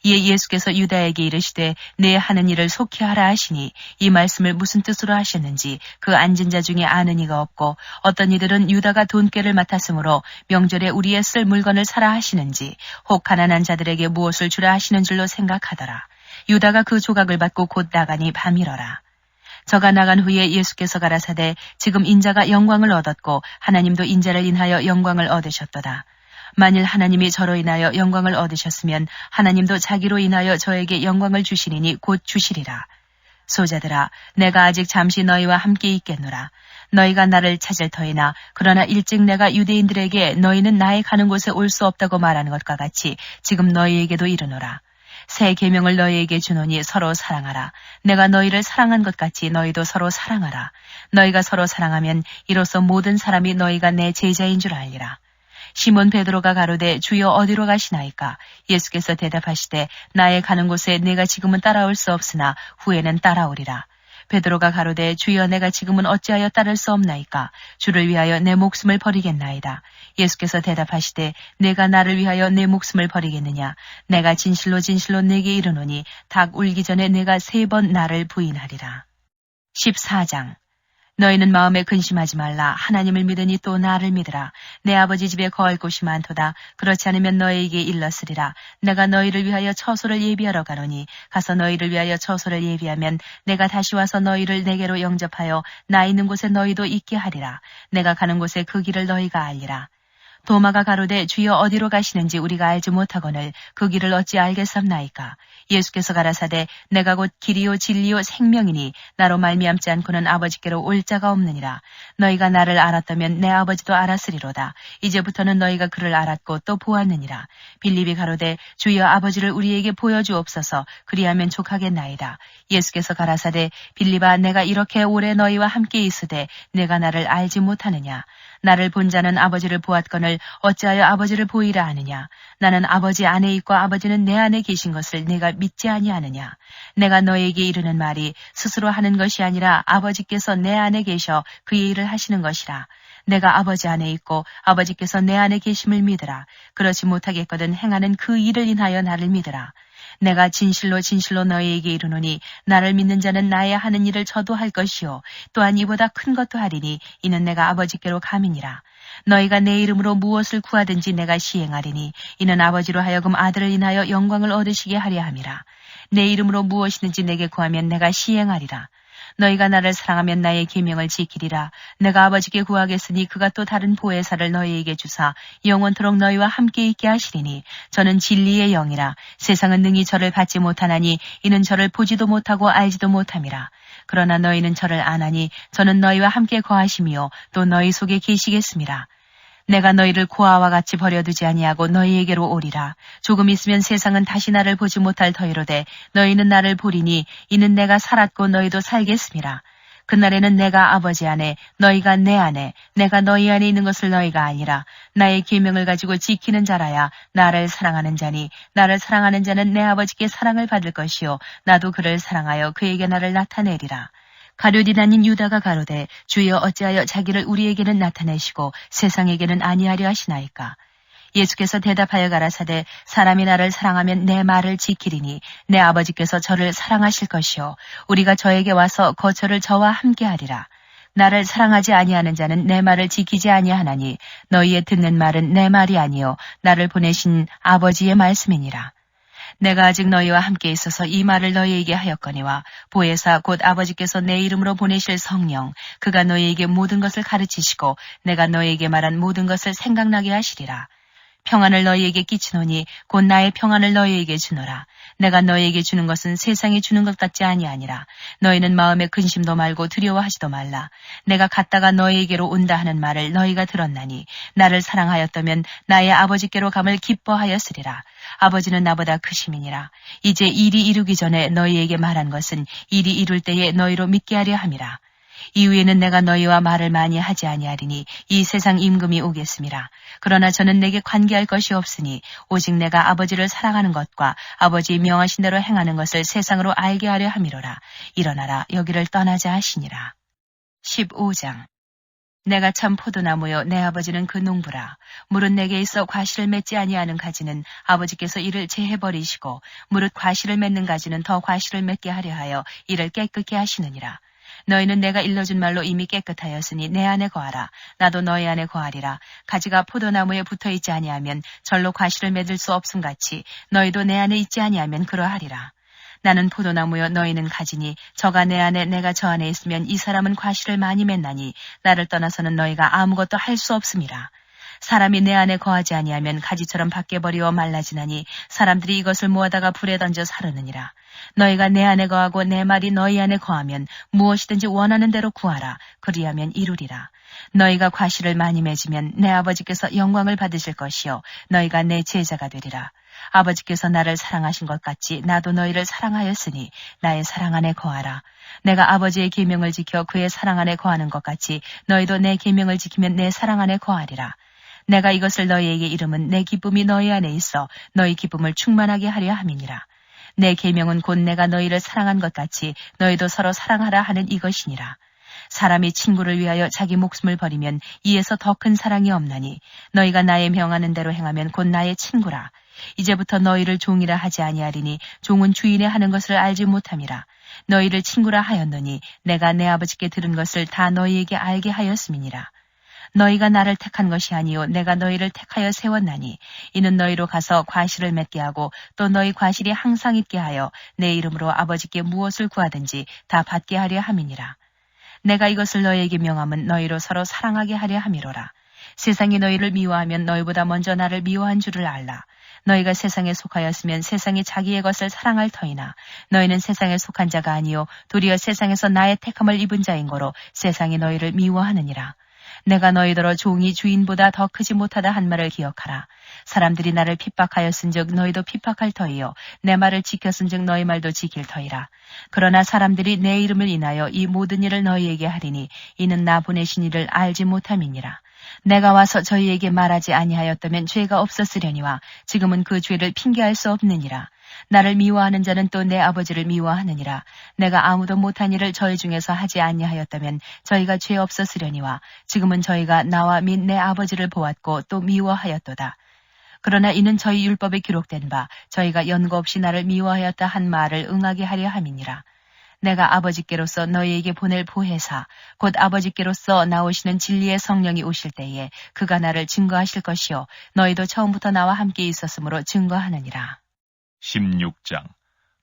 이에 예수께서 유다에게 이르시되 내 하는 일을 속히 하라 하시니 이 말씀을 무슨 뜻으로 하셨는지 그 앉은 자 중에 아는 이가 없고 어떤 이들은 유다가 돈꾀를 맡았으므로 명절에 우리의 쓸 물건을 사라 하시는지 혹 가난한 자들에게 무엇을 주라 하시는 줄로 생각하더라. 유다가 그 조각을 받고 곧 나가니 밤이러라. 저가 나간 후에 예수께서 가라사대 지금 인자가 영광을 얻었고 하나님도 인자를 인하여 영광을 얻으셨도다. 만일 하나님이 저로 인하여 영광을 얻으셨으면 하나님도 자기로 인하여 저에게 영광을 주시리니 곧 주시리라. 소자들아 내가 아직 잠시 너희와 함께 있겠노라. 너희가 나를 찾을 터이나 그러나 일찍 내가 유대인들에게 너희는 나의 가는 곳에 올 수 없다고 말하는 것과 같이 지금 너희에게도 이르노라. 새 계명을 너희에게 주노니 서로 사랑하라. 내가 너희를 사랑한 것 같이 너희도 서로 사랑하라. 너희가 서로 사랑하면 이로써 모든 사람이 너희가 내 제자인 줄 알리라. 시몬 베드로가 가로되 주여 어디로 가시나이까? 예수께서 대답하시되 나의 가는 곳에 내가 지금은 따라올 수 없으나 후에는 따라오리라. 베드로가 가로되 주여 내가 지금은 어찌하여 따를 수 없나이까? 주를 위하여 내 목숨을 버리겠나이다. 예수께서 대답하시되 내가 나를 위하여 내 목숨을 버리겠느냐? 내가 진실로 진실로 내게 이르노니 닭 울기 전에 내가 3번 나를 부인하리라. 14장 너희는 마음에 근심하지 말라. 하나님을 믿으니 또 나를 믿으라. 내 아버지 집에 거할 곳이 많도다. 그렇지 않으면 너희에게 일렀으리라. 내가 너희를 위하여 처소를 예비하러 가노니 가서 너희를 위하여 처소를 예비하면 내가 다시 와서 너희를 내게로 영접하여 나 있는 곳에 너희도 있게 하리라. 내가 가는 곳에 그 길을 너희가 알리라. 도마가 가로되 주여 어디로 가시는지 우리가 알지 못하거늘 그 길을 어찌 알겠습나이까? 예수께서 가라사대 내가 곧 길이요 진리요 생명이니 나로 말미암지 않고는 아버지께로 올 자가 없느니라. 너희가 나를 알았다면 내 아버지도 알았으리로다. 이제부터는 너희가 그를 알았고 또 보았느니라. 빌립이 가로되 주여 아버지를 우리에게 보여주옵소서. 그리하면 족하겠나이다. 예수께서 가라사대 빌립아 내가 이렇게 오래 너희와 함께 있으되 내가 나를 알지 못하느냐? 나를 본 자는 아버지를 보았거늘 어찌하여 아버지를 보이라 하느냐? 나는 아버지 안에 있고 아버지는 내 안에 계신 것을 내가 믿지 아니하느냐? 내가 너에게 이르는 말이 스스로 하는 것이 아니라 아버지께서 내 안에 계셔 그의 일을 하시는 것이라. 내가 아버지 안에 있고 아버지께서 내 안에 계심을 믿으라. 그렇지 못하겠거든 행하는 그 일을 인하여 나를 믿으라. 내가 진실로 진실로 너희에게 이르노니 나를 믿는 자는 나의 하는 일을 저도 할 것이요 또한 이보다 큰 것도 하리니 이는 내가 아버지께로 감이니라. 너희가 내 이름으로 무엇을 구하든지 내가 시행하리니 이는 아버지로 하여금 아들을 인하여 영광을 얻으시게 하려 함이라. 내 이름으로 무엇이든지 내게 구하면 내가 시행하리라. 너희가 나를 사랑하면 나의 계명을 지키리라. 내가 아버지께 구하겠으니 그가 또 다른 보혜사를 너희에게 주사 영원토록 너희와 함께 있게 하시리니 저는 진리의 영이라. 세상은 능히 저를 받지 못하나니 이는 저를 보지도 못하고 알지도 못함이라. 그러나 너희는 저를 아나니 저는 너희와 함께 거하심이요 또 너희 속에 계시겠음이라. 내가 너희를 고아와 같이 버려두지 아니하고 너희에게로 오리라. 조금 있으면 세상은 다시 나를 보지 못할 터이로되 너희는 나를 보리니 이는 내가 살았고 너희도 살겠음이라. 그날에는 내가 아버지 안에 너희가 내 안에 내가 너희 안에 있는 것을 너희가 아니라 나의 계명을 가지고 지키는 자라야 나를 사랑하는 자니 나를 사랑하는 자는 내 아버지께 사랑을 받을 것이요 나도 그를 사랑하여 그에게 나를 나타내리라. 가룟이 다닌 유다가 가로되 주여 어찌하여 자기를 우리에게는 나타내시고 세상에게는 아니하려 하시나이까? 예수께서 대답하여 가라사대 사람이 나를 사랑하면 내 말을 지키리니 내 아버지께서 저를 사랑하실 것이요 우리가 저에게 와서 거처를 저와 함께 하리라. 나를 사랑하지 아니하는 자는 내 말을 지키지 아니하나니 너희의 듣는 말은 내 말이 아니요 나를 보내신 아버지의 말씀이니라. 내가 아직 너희와 함께 있어서 이 말을 너희에게 하였거니와 보혜사 곧 아버지께서 내 이름으로 보내실 성령 그가 너희에게 모든 것을 가르치시고 내가 너희에게 말한 모든 것을 생각나게 하시리라. 평안을 너희에게 끼치노니 곧 나의 평안을 너희에게 주노라. 내가 너희에게 주는 것은 세상이 주는 것 같지 아니하니라. 너희는 마음에 근심도 말고 두려워하지도 말라. 내가 갔다가 너희에게로 온다 하는 말을 너희가 들었나니 나를 사랑하였다면 나의 아버지께로 감을 기뻐하였으리라. 아버지는 나보다 크심이니라. 이제 일이 이루기 전에 너희에게 말한 것은 일이 이룰 때에 너희로 믿게 하려 함이라. 이후에는 내가 너희와 말을 많이 하지 아니하리니 이 세상 임금이 오겠음이라. 그러나 저는 내게 관계할 것이 없으니 오직 내가 아버지를 사랑하는 것과 아버지 명하신 대로 행하는 것을 세상으로 알게 하려 함이로라. 일어나라 여기를 떠나자 하시니라. 15장 내가 참 포도나무요 내 아버지는 그 농부라. 무릇 내게 있어 과실을 맺지 아니하는 가지는 아버지께서 이를 제해버리시고 무릇 과실을 맺는 가지는 더 과실을 맺게 하려 하여 이를 깨끗게 하시느니라. 너희는 내가 일러준 말로 이미 깨끗하였으니 내 안에 거하라. 나도 너희 안에 거하리라. 가지가 포도나무에 붙어있지 아니하면 절로 과실을 맺을 수 없음같이 너희도 내 안에 있지 아니하면 그러하리라. 나는 포도나무여 너희는 가지니 저가 내 안에 내가 저 안에 있으면 이 사람은 과실을 많이 맺나니 나를 떠나서는 너희가 아무것도 할 수 없음이라. 사람이 내 안에 거하지 아니하면 가지처럼 밖에 버리어 말라지나니 사람들이 이것을 모아다가 불에 던져 사르느니라. 너희가 내 안에 거하고 내 말이 너희 안에 거하면 무엇이든지 원하는 대로 구하라. 그리하면 이루리라. 너희가 과실을 많이 맺으면 내 아버지께서 영광을 받으실 것이요 너희가 내 제자가 되리라. 아버지께서 나를 사랑하신 것 같이 나도 너희를 사랑하였으니 나의 사랑 안에 거하라. 내가 아버지의 계명을 지켜 그의 사랑 안에 거하는 것 같이 너희도 내 계명을 지키면 내 사랑 안에 거하리라. 내가 이것을 너희에게 이름은 내 기쁨이 너희 안에 있어 너희 기쁨을 충만하게 하려 함이니라. 내 계명은 곧 내가 너희를 사랑한 것 같이 너희도 서로 사랑하라 하는 이것이니라. 사람이 친구를 위하여 자기 목숨을 버리면 이에서 더 큰 사랑이 없나니 너희가 나의 명하는 대로 행하면 곧 나의 친구라. 이제부터 너희를 종이라 하지 아니하리니 종은 주인의 하는 것을 알지 못함이라. 너희를 친구라 하였노니 내가 내 아버지께 들은 것을 다 너희에게 알게 하였음이니라. 너희가 나를 택한 것이 아니요 내가 너희를 택하여 세웠나니 이는 너희로 가서 과실을 맺게 하고 또 너희 과실이 항상 있게 하여 내 이름으로 아버지께 무엇을 구하든지 다 받게 하려 함이니라. 내가 이것을 너희에게 명함은 너희로 서로 사랑하게 하려 함이로라. 세상이 너희를 미워하면 너희보다 먼저 나를 미워한 줄을 알라. 너희가 세상에 속하였으면 세상이 자기의 것을 사랑할 터이나 너희는 세상에 속한 자가 아니요 도리어 세상에서 나의 택함을 입은 자인 거로 세상이 너희를 미워하느니라. 내가 너희더러 종이 주인보다 더 크지 못하다 한 말을 기억하라. 사람들이 나를 핍박하였은즉 너희도 핍박할 터이요 내 말을 지켰은즉 너희 말도 지킬 터이라. 그러나 사람들이 내 이름을 인하여 이 모든 일을 너희에게 하리니 이는 나 보내신 이를 알지 못함이니라. 내가 와서 저희에게 말하지 아니하였다면 죄가 없었으려니와 지금은 그 죄를 핑계할 수 없느니라. 나를 미워하는 자는 또 내 아버지를 미워하느니라. 내가 아무도 못한 일을 저희 중에서 하지 아니하였다면 저희가 죄 없었으려니와 지금은 저희가 나와 및 내 아버지를 보았고 또 미워하였도다. 그러나 이는 저희 율법에 기록된 바 저희가 연고 없이 나를 미워하였다 한 말을 응하게 하려 함이니라. 내가 아버지께로서 너희에게 보낼 보혜사 곧 아버지께로서 나오시는 진리의 성령이 오실 때에 그가 나를 증거하실 것이요 너희도 처음부터 나와 함께 있었으므로 증거하느니라. 16장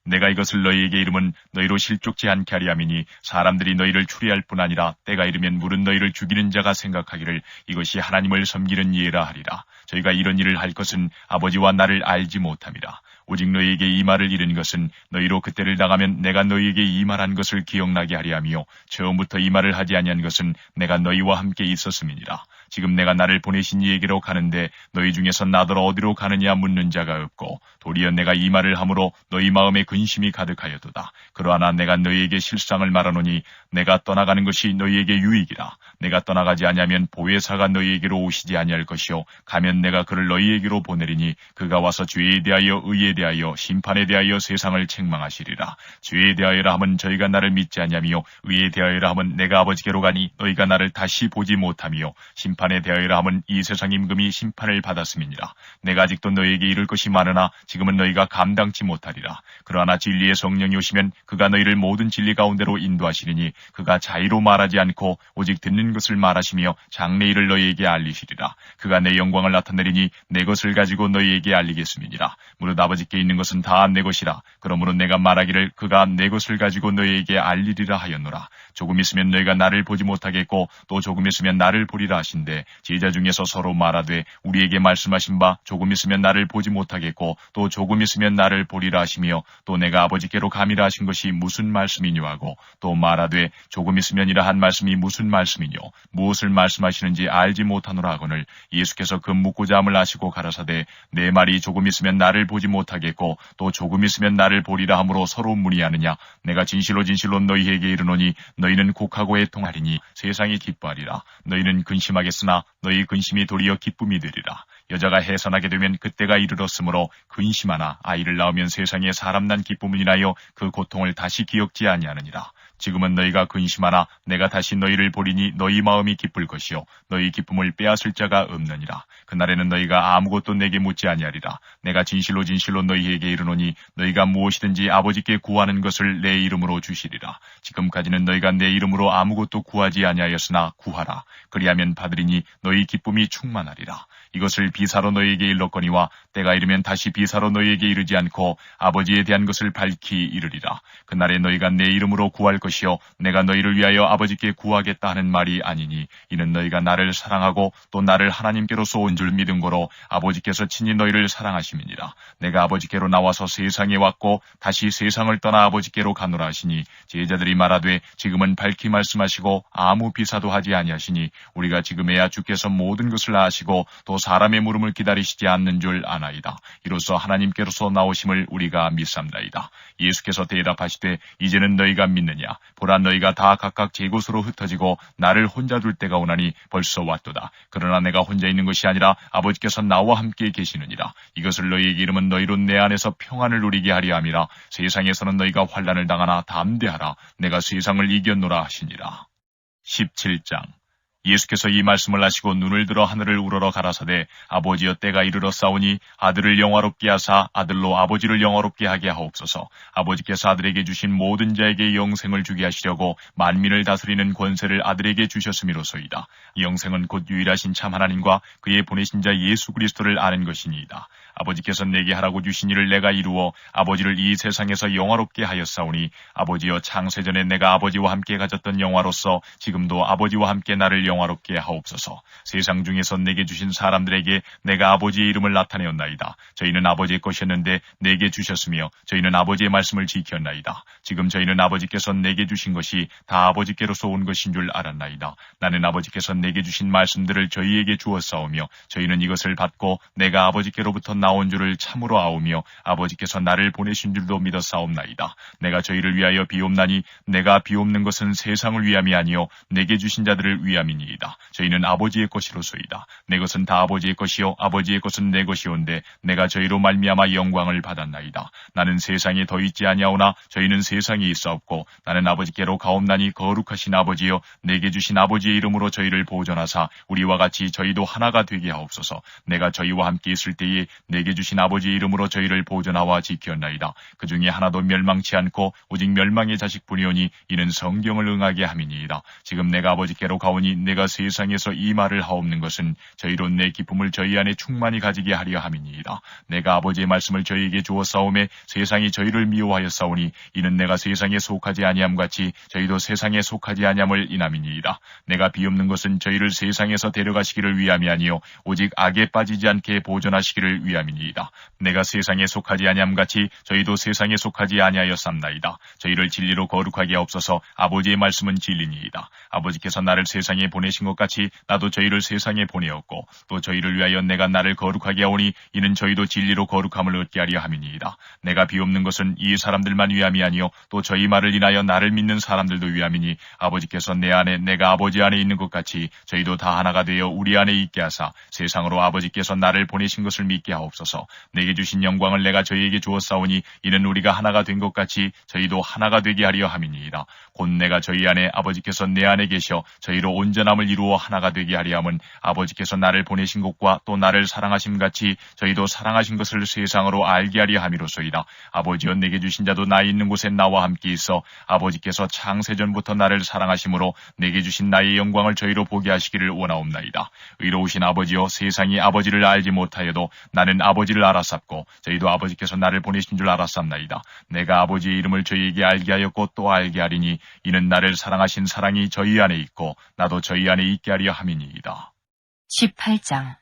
내가 이것을 너희에게 이름은 너희로 실족지 않게 하리 함이니 사람들이 너희를 추리할 뿐 아니라 때가 이르면 물은 너희를 죽이는 자가 생각하기를 이것이 하나님을 섬기는 예라 하리라. 저희가 이런 일을 할 것은 아버지와 나를 알지 못함이라. 오직 너희에게 이 말을 이른 것은 너희로 그때를 나가면 내가 너희에게 이 말한 것을 기억나게 하리 하며 처음부터 이 말을 하지 아니한 것은 내가 너희와 함께 있었음이니라. 지금 내가 나를 보내신 이에게로 가는데 너희 중에서 나더러 어디로 가느냐 묻는 자가 없고 도리어 내가 이 말을 함으로 너희 마음에 근심이 가득하여도다. 그러나 내가 너희에게 실상을 말하노니 내가 떠나가는 것이 너희에게 유익이라. 내가 떠나가지 아니하면 보혜사가 너희에게로 오시지 아니할 것이요 가면 내가 그를 너희에게로 보내리니 그가 와서 죄에 대하여 의에 대하여 심판에 대하여 세상을 책망하시리라. 죄에 대하여라 함은 저희가 나를 믿지 아니하며 의에 대하여라 함은 내가 아버지께로 가니 너희가 나를 다시 보지 못하며 심판에 대하여라 함은 이 세상 임금이 심판을 받았음이니라. 내가 아직도 너희에게 이를 것이 많으나 지금은 너희가 감당치 못하리라. 그러나 진리의 성령이 오시면 그가 너희를 모든 진리 가운데로 인도하시리니 그가 자의로 말하지 않고 오직 듣는 것을 말하시며 장래일을 너희에게 알리시리라. 그가 내 영광을 나타내리니 내 것을 가지고 너희에게 알리겠음이니라. 무릇 아버지께 있는 것은 다 내 것이라. 그러므로 내가 말하기를 그가 내 것을 가지고 너희에게 알리리라 하였노라. 조금 있으면 너희가 나를 보지 못하겠고 또 조금 있으면 나를 보리라 하신대 제자 중에서 서로 말하되 우리에게 말씀하신 바 조금 있으면 나를 보지 못하겠고 또 조금 있으면 나를 보리라 하시며 또 내가 아버지께로 감이라 하신 것이 무슨 말씀이뇨 하고 또 말하되 조금 있으면이라 한 말씀이 무슨 말씀이뇨 무엇을 말씀하시는지 알지 못하노라 하거늘 예수께서 그 묻고자 함을 아시고 가라사대 내 말이 조금 있으면 나를 보지 못하겠고 또 조금 있으면 나를 보리라 함으로 서로 문의하느냐 내가 진실로 진실로 너희에게 이르노니 너희는 곡하고 애통하리니 세상이 기뻐하리라. 너희는 근심하겠으나 너희 근심이 도리어 기쁨이 되리라. 여자가 해산하게 되면 그때가 이르렀으므로 근심하나 아이를 낳으면 세상에 사람 난 기쁨을 인하여 그 고통을 다시 기억지 아니하느니라. 지금은 너희가 근심하나 내가 다시 너희를 보리니 너희 마음이 기쁠 것이요 너희 기쁨을 빼앗을 자가 없느니라. 그날에는 너희가 아무것도 내게 묻지 아니하리라. 내가 진실로 진실로 너희에게 이르노니 너희가 무엇이든지 아버지께 구하는 것을 내 이름으로 주시리라. 지금까지는 너희가 내 이름으로 아무것도 구하지 아니하였으나 구하라. 그리하면 받으리니 너희 기쁨이 충만하리라. 이것을 비사로 너희에게 일렀거니와 때가 이르면 다시 비사로 너희에게 이르지 않고 아버지에 대한 것을 밝히 이르리라. 그날에 너희가 내 이름으로 구할 것이요 내가 너희를 위하여 아버지께 구하겠다 하는 말이 아니니 이는 너희가 나를 사랑하고 또 나를 하나님께로서 온 줄 믿은 거로 아버지께서 친히 너희를 사랑하심이니라. 내가 아버지께로 나와서 세상에 왔고 다시 세상을 떠나 아버지께로 가노라 하시니 제자들이 말하되 지금은 밝히 말씀하시고 아무 비사도 하지 아니하시니 우리가 지금에야 주께서 모든 것을 아시고 또 사람의 물음을 기다리시지 않는 줄 아나이다. 이로써 하나님께로서 나오심을 우리가 믿삼나이다. 예수께서 대답하시되 이제는 너희가 믿느냐? 보라 너희가 다 각각 제 곳으로 흩어지고 나를 혼자 둘 때가 오나니 벌써 왔도다. 그러나 내가 혼자 있는 것이 아니라 아버지께서 나와 함께 계시느니라. 이것을 너희에게 이름은 너희로 내 안에서 평안을 누리게 하려 함이라. 세상에서는 너희가 환난을 당하나 담대하라. 내가 세상을 이겼노라 하시니라. 17장 예수께서 이 말씀을 하시고 눈을 들어 하늘을 우러러 가라사대 아버지여 때가 이르러 싸우니 아들을 영화롭게 하사 아들로 아버지를 영화롭게 하게 하옵소서. 아버지께서 아들에게 주신 모든 자에게 영생을 주게 하시려고 만민을 다스리는 권세를 아들에게 주셨음이로소이다. 이 영생은 곧 유일하신 참 하나님과 그의 보내신 자 예수 그리스도를 아는 것이니이다. 아버지께서 내게 하라고 주신 일을 내가 이루어 아버지를 이 세상에서 영화롭게 하였사오니 아버지여 창세전에 내가 아버지와 함께 가졌던 영화로서 지금도 아버지와 함께 나를 영화롭게 하옵소서. 세상 중에서 내게 주신 사람들에게 내가 아버지의 이름을 나타내었나이다. 저희는 아버지의 것이었는데 내게 주셨으며 저희는 아버지의 말씀을 지켰나이다. 지금 저희는 아버지께서 내게 주신 것이 다 아버지께로서 온 것인 줄 알았나이다. 나는 아버지께서 내게 주신 말씀들을 저희에게 주었사오며 저희는 이것을 받고 내가 아버지께로부터 나온 줄을 참으로 아오며 아버지께서 나를 보내신 줄도 믿었사옵나이다. 내가 저희를 위하여 비옵나니 내가 비옵는 것은 세상을 위함이 아니요 내게 주신 자들을 위함이니이다. 저희는 아버지의 것이로소이다. 내 것은 다 아버지의 것이요 아버지의 것은 내 것이온데 내가 저희로 말미암아 영광을 받았나이다. 나는 세상에 더 있지 아니하오나 저희는 세상에 있사옵고 나는 아버지께로 가옵나니 거룩하신 아버지여 내게 주신 아버지의 이름으로 저희를 보존하사 우리와 같이 저희도 하나가 되게 하옵소서. 내가 저희와 함께 있을 때에 내게 주신 아버지의 이름으로 저희를 보존하와 지켰나이다. 그 중에 하나도 멸망치 않고 오직 멸망의 자식뿐이오니 이는 성경을 응하게 함이니이다. 지금 내가 아버지께로 가오니 내가 세상에서 이 말을 하옵는 것은 저희로 내 기쁨을 저희 안에 충만히 가지게 하려 함이니이다. 내가 아버지의 말씀을 저희에게 주었사오매 세상이 저희를 미워하였사오니 이는 내가 세상에 속하지 아니함 같이 저희도 세상에 속하지 아니함을 인함이니이다. 내가 비옵는 것은 저희를 세상에서 데려가시기를 위함이 아니요 오직 악에 빠지지 않게 보존하시기를 위함이니이다. 내가 세상에 속하지 아니함 같이 저희도 세상에 속하지 아니하였삼나이다. 저희를 진리로 거룩하게 하옵소서. 아버지의 말씀은 진리니이다. 아버지께서 나를 세상에 보내신 것 같이 나도 저희를 세상에 보내었고 또 저희를 위하여 내가 나를 거룩하게 하오니 이는 저희도 진리로 거룩함을 얻게 하려 함이니이다. 내가 비옵는 것은 이 사람들만 위함이 아니요 또 저희 말을 인하여 나를 믿는 사람들도 위함이니 아버지께서 내 안에 내가 아버지 안에 있는 것 같이 저희도 다 하나가 되어 우리 안에 있게 하사 세상으로 아버지께서 나를 보내신 것을 믿게 하옵소서. 하옵소서. 내게 주신 영광을 내가 저희에게 주었사오니 이는 우리가 하나가 된 것 같이 저희도 하나가 되게 하려 함이니이다. 곧 내가 저희 안에 아버지께서 내 안에 계셔 저희로 온전함을 이루어 하나가 되게 하려 함은 아버지께서 나를 보내신 것과 또 나를 사랑하심 같이 저희도 사랑하신 것을 세상으로 알게 하려 함이로소이다. 아버지여 내게 주신 자도 나 있는 곳에 나와 함께 있어 아버지께서 창세전부터 나를 사랑하심으로 내게 주신 나의 영광을 저희로 보게 하시기를 원하옵나이다. 의로우신 아버지여 세상이 아버지를 알지 못하여도 나는 아버지를 알았sap고 저희도 아버지께서 나를 보내신 줄 알았sap나이다. 내가 아버지의 이름을 저희에게 알게 하였고 또 알게 하리니 이는 나를 사랑하신 사랑이 저희 안에 있고 나도 저희 안에 있게 하려 함이니이다. 18장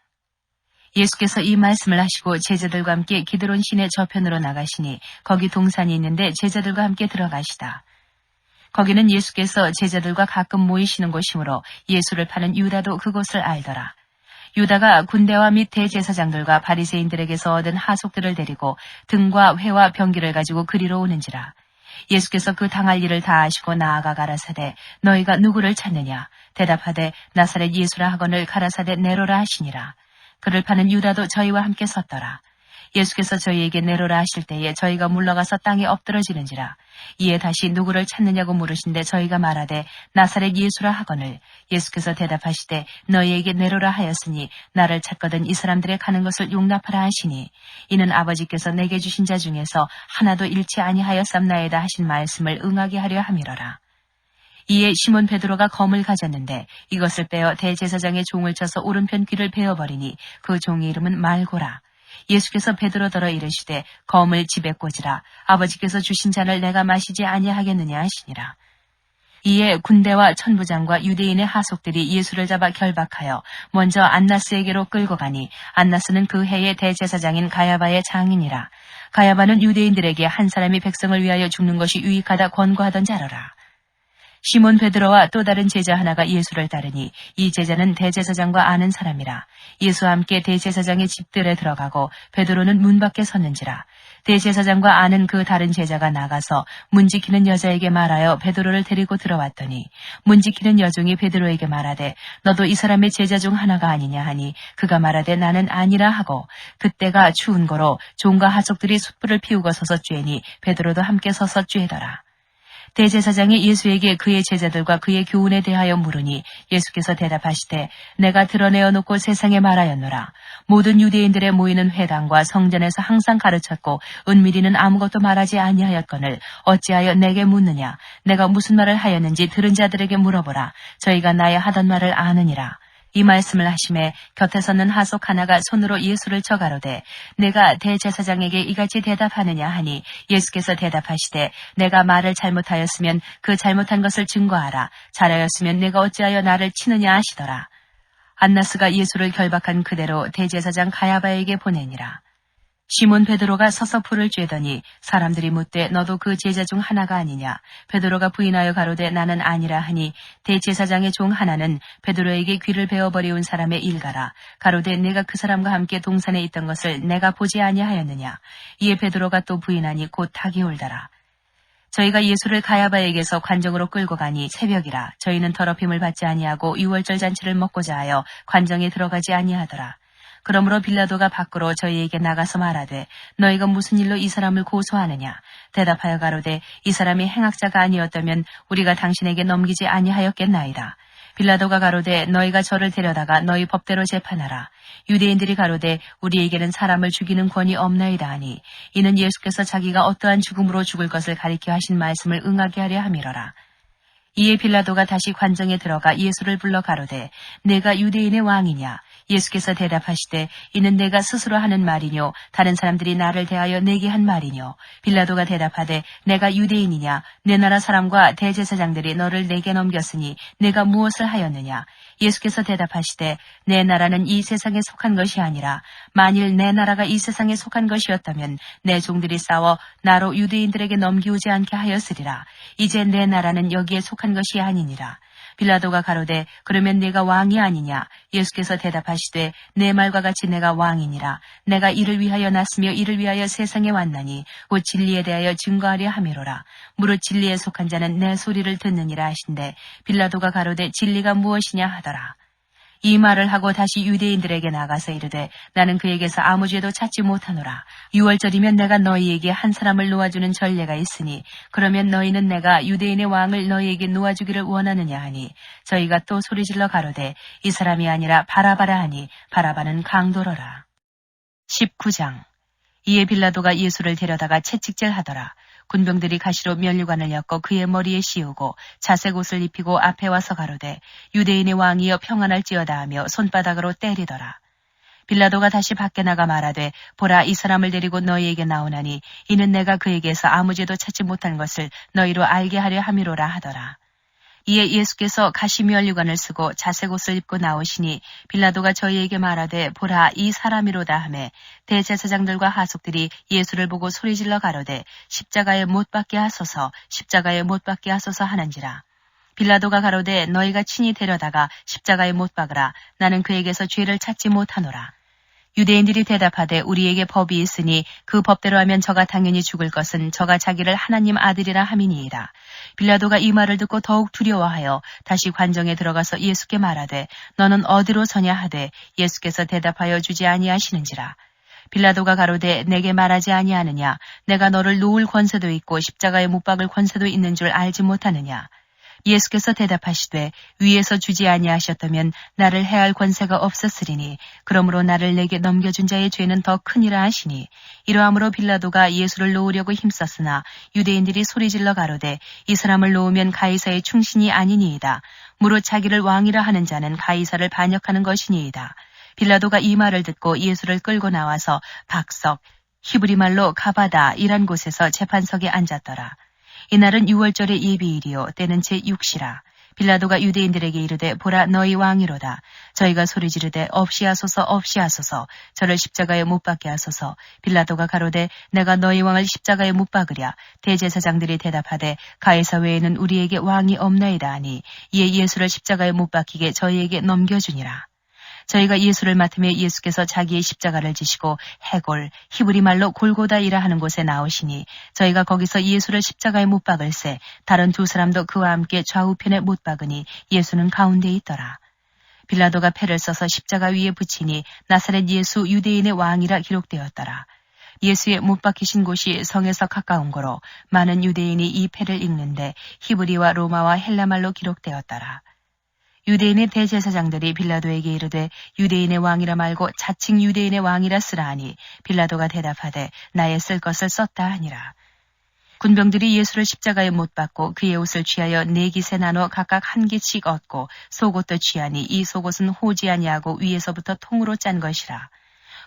예수께서 이 말씀을 하시고 제자들과 함께 기드론 시내 저편으로 나가시니 거기 동산이 있는데 제자들과 함께 들어가시다. 거기는 예수께서 제자들과 가끔 모이시는 곳이므로 예수를 파는 유다도 그곳을 알더라. 유다가 군대와 및 대제사장들과 바리새인들에게서 얻은 하속들을 데리고 등과 회와 병기를 가지고 그리로 오는지라. 예수께서 그 당할 일을 다 아시고 나아가 가라사대 너희가 누구를 찾느냐 대답하되 나사렛 예수라 하거늘 가라사대 네로라 하시니라. 그를 파는 유다도 저희와 함께 섰더라. 예수께서 저희에게 내로라 하실 때에 저희가 물러가서 땅에 엎드러지는지라. 이에 다시 누구를 찾느냐고 물으신데 저희가 말하되 나사렛 예수라 하거늘. 예수께서 대답하시되 너희에게 내로라 하였으니 나를 찾거든 이 사람들의 가는 것을 용납하라 하시니 이는 아버지께서 내게 주신 자 중에서 하나도 잃지 아니하였삼나이다 하신 말씀을 응하게 하려 함이로라. 이에 시몬 베드로가 검을 가졌는데 이것을 빼어 대제사장의 종을 쳐서 오른편 귀를 베어버리니 그 종의 이름은 말고라. 예수께서 베드로더러 이르시되 검을 집에 꽂으라. 아버지께서 주신 잔을 내가 마시지 아니하겠느냐 하시니라. 이에 군대와 천부장과 유대인의 하속들이 예수를 잡아 결박하여 먼저 안나스에게로 끌고 가니 안나스는 그 해의 대제사장인 가야바의 장인이라. 가야바는 유대인들에게 한 사람이 백성을 위하여 죽는 것이 유익하다 권고하던 자로라. 시몬 베드로와 또 다른 제자 하나가 예수를 따르니 이 제자는 대제사장과 아는 사람이라. 예수와 함께 대제사장의 집들에 들어가고 베드로는 문 밖에 섰는지라. 대제사장과 아는 그 다른 제자가 나가서 문 지키는 여자에게 말하여 베드로를 데리고 들어왔더니 문 지키는 여종이 베드로에게 말하되 너도 이 사람의 제자 중 하나가 아니냐 하니 그가 말하되 나는 아니라 하고 그때가 추운 거로 종과 하속들이 숯불을 피우고 서서 쬐니 베드로도 함께 서서 쬐더라. 대제사장이 예수에게 그의 제자들과 그의 교훈에 대하여 물으니 예수께서 대답하시되 내가 드러내어 놓고 세상에 말하였노라. 모든 유대인들의 모이는 회당과 성전에서 항상 가르쳤고 은밀히는 아무것도 말하지 아니하였거늘 어찌하여 내게 묻느냐. 내가 무슨 말을 하였는지 들은 자들에게 물어보라. 저희가 나의 하던 말을 아느니라. 이 말씀을 하심에 곁에 섰는 하속 하나가 손으로 예수를 쳐 가로되 내가 대제사장에게 이같이 대답하느냐 하니 예수께서 대답하시되 내가 말을 잘못하였으면 그 잘못한 것을 증거하라. 잘하였으면 내가 어찌하여 나를 치느냐 하시더라. 안나스가 예수를 결박한 그대로 대제사장 가야바에게 보내니라. 시몬 베드로가 서서 불을 쬐더니 사람들이 묻되 너도 그 제자 중 하나가 아니냐. 베드로가 부인하여 가로되 나는 아니라 하니 대제사장의 종 하나는 베드로에게 귀를 베어버리운 사람의 일가라. 가로되 내가 그 사람과 함께 동산에 있던 것을 내가 보지 아니하였느냐. 이에 베드로가 또 부인하니 곧 닭이 울더라. 저희가 예수를 가야바에게서 관정으로 끌고 가니 새벽이라. 저희는 더럽힘을 받지 아니하고 유월절 잔치를 먹고자 하여 관정에 들어가지 아니하더라. 그러므로 빌라도가 밖으로 저희에게 나가서 말하되 너희가 무슨 일로 이 사람을 고소하느냐. 대답하여 가로되 이 사람이 행악자가 아니었다면 우리가 당신에게 넘기지 아니하였겠나이다. 빌라도가 가로되 너희가 저를 데려다가 너희 법대로 재판하라. 유대인들이 가로되 우리에게는 사람을 죽이는 권이 없나이다 하니 이는 예수께서 자기가 어떠한 죽음으로 죽을 것을 가리켜 하신 말씀을 응하게 하려 함이로라. 이에 빌라도가 다시 관정에 들어가 예수를 불러 가로되 내가 유대인의 왕이냐. 예수께서 대답하시되 이는 내가 스스로 하는 말이뇨 다른 사람들이 나를 대하여 내게 한 말이뇨. 빌라도가 대답하되 내가 유대인이냐. 내 나라 사람과 대제사장들이 너를 내게 넘겼으니 내가 무엇을 하였느냐. 예수께서 대답하시되 내 나라는 이 세상에 속한 것이 아니라 만일 내 나라가 이 세상에 속한 것이었다면 내 종들이 싸워 나로 유대인들에게 넘기우지 않게 하였으리라. 이제 내 나라는 여기에 속한 것이 아니니라. 빌라도가 가로되 그러면 내가 왕이 아니냐. 예수께서 대답하시되 내 말과 같이 내가 왕이니라. 내가 이를 위하여 났으며 이를 위하여 세상에 왔나니 곧 진리에 대하여 증거하려 함이로라. 무릇 진리에 속한 자는 내 소리를 듣느니라 하신대 빌라도가 가로되 진리가 무엇이냐 하더라. 이 말을 하고 다시 유대인들에게 나가서 이르되 나는 그에게서 아무 죄도 찾지 못하노라. 6월절이면 내가 너희에게 한 사람을 놓아주는 전례가 있으니 그러면 너희는 내가 유대인의 왕을 너희에게 놓아주기를 원하느냐 하니 저희가 또 소리질러 가로되 이 사람이 아니라 바라바라 하니 바라바는 강도로라. 19장. 이에 빌라도가 예수를 데려다가 채찍질하더라. 군병들이 가시로 면류관을 엮어 그의 머리에 씌우고 자색 옷을 입히고 앞에 와서 가로되 유대인의 왕이여 평안할지어다 하며 손바닥으로 때리더라. 빌라도가 다시 밖에 나가 말하되 보라 이 사람을 데리고 너희에게 나오나니 이는 내가 그에게서 아무 죄도 찾지 못한 것을 너희로 알게 하려 함이로라 하더라. 이에 예수께서 가시면류관을 쓰고 자색 옷을 입고 나오시니 빌라도가 저희에게 말하되 보라 이 사람이로다 하매 대제사장들과 하속들이 예수를 보고 소리질러 가로되 십자가에 못 박게 하소서 십자가에 못 박게 하소서 하는지라. 빌라도가 가로되 너희가 친히 데려다가 십자가에 못 박으라. 나는 그에게서 죄를 찾지 못하노라. 유대인들이 대답하되 우리에게 법이 있으니 그 법대로 하면 저가 당연히 죽을 것은 저가 자기를 하나님 아들이라 함이니이다. 빌라도가 이 말을 듣고 더욱 두려워하여 다시 관정에 들어가서 예수께 말하되 너는 어디로 서냐 하되 예수께서 대답하여 주지 아니하시는지라. 빌라도가 가로되 내게 말하지 아니하느냐 내가 너를 놓을 권세도 있고 십자가에 못 박을 권세도 있는 줄 알지 못하느냐. 예수께서 대답하시되 위에서 주지 아니하셨다면 나를 해할 권세가 없었으리니 그러므로 나를 내게 넘겨준 자의 죄는 더 크니라 하시니 이러함으로 빌라도가 예수를 놓으려고 힘썼으나 유대인들이 소리질러 가로되 이 사람을 놓으면 가이사의 충신이 아니니이다. 무릇 자기를 왕이라 하는 자는 가이사를 반역하는 것이니이다. 빌라도가 이 말을 듣고 예수를 끌고 나와서 박석 히브리 말로 가바다 이란 곳에서 재판석에 앉았더라. 이날은 6월절의 예비일이요 때는 제6시라. 빌라도가 유대인들에게 이르되 보라 너희 왕이로다. 저희가 소리 지르되 없이 하소서 없이 하소서 저를 십자가에 못 박게 하소서. 빌라도가 가로되 내가 너희 왕을 십자가에 못 박으랴. 대제사장들이 대답하되 가이사 외에는 우리에게 왕이 없나이다 하니 이에 예수를 십자가에 못 박히게 저희에게 넘겨주니라. 저희가 예수를 맡으며 예수께서 자기의 십자가를 지시고 해골, 히브리 말로 골고다이라 하는 곳에 나오시니 저희가 거기서 예수를 십자가에 못 박을새 다른 두 사람도 그와 함께 좌우편에 못 박으니 예수는 가운데 있더라. 빌라도가 패를 써서 십자가 위에 붙이니 나사렛 예수 유대인의 왕이라 기록되었더라. 예수의 못 박히신 곳이 성에서 가까운 거로 많은 유대인이 이 패를 읽는데 히브리와 로마와 헬라말로 기록되었더라. 유대인의 대제사장들이 빌라도에게 이르되 유대인의 왕이라 말고 자칭 유대인의 왕이라 쓰라 하니 빌라도가 대답하되 나의 쓸 것을 썼다 하니라. 군병들이 예수를 십자가에 못 박고 그의 옷을 취하여 4깃에 나눠 각각 1깃씩 얻고 속옷도 취하니 이 속옷은 호지 아니하고 위에서부터 통으로 짠 것이라.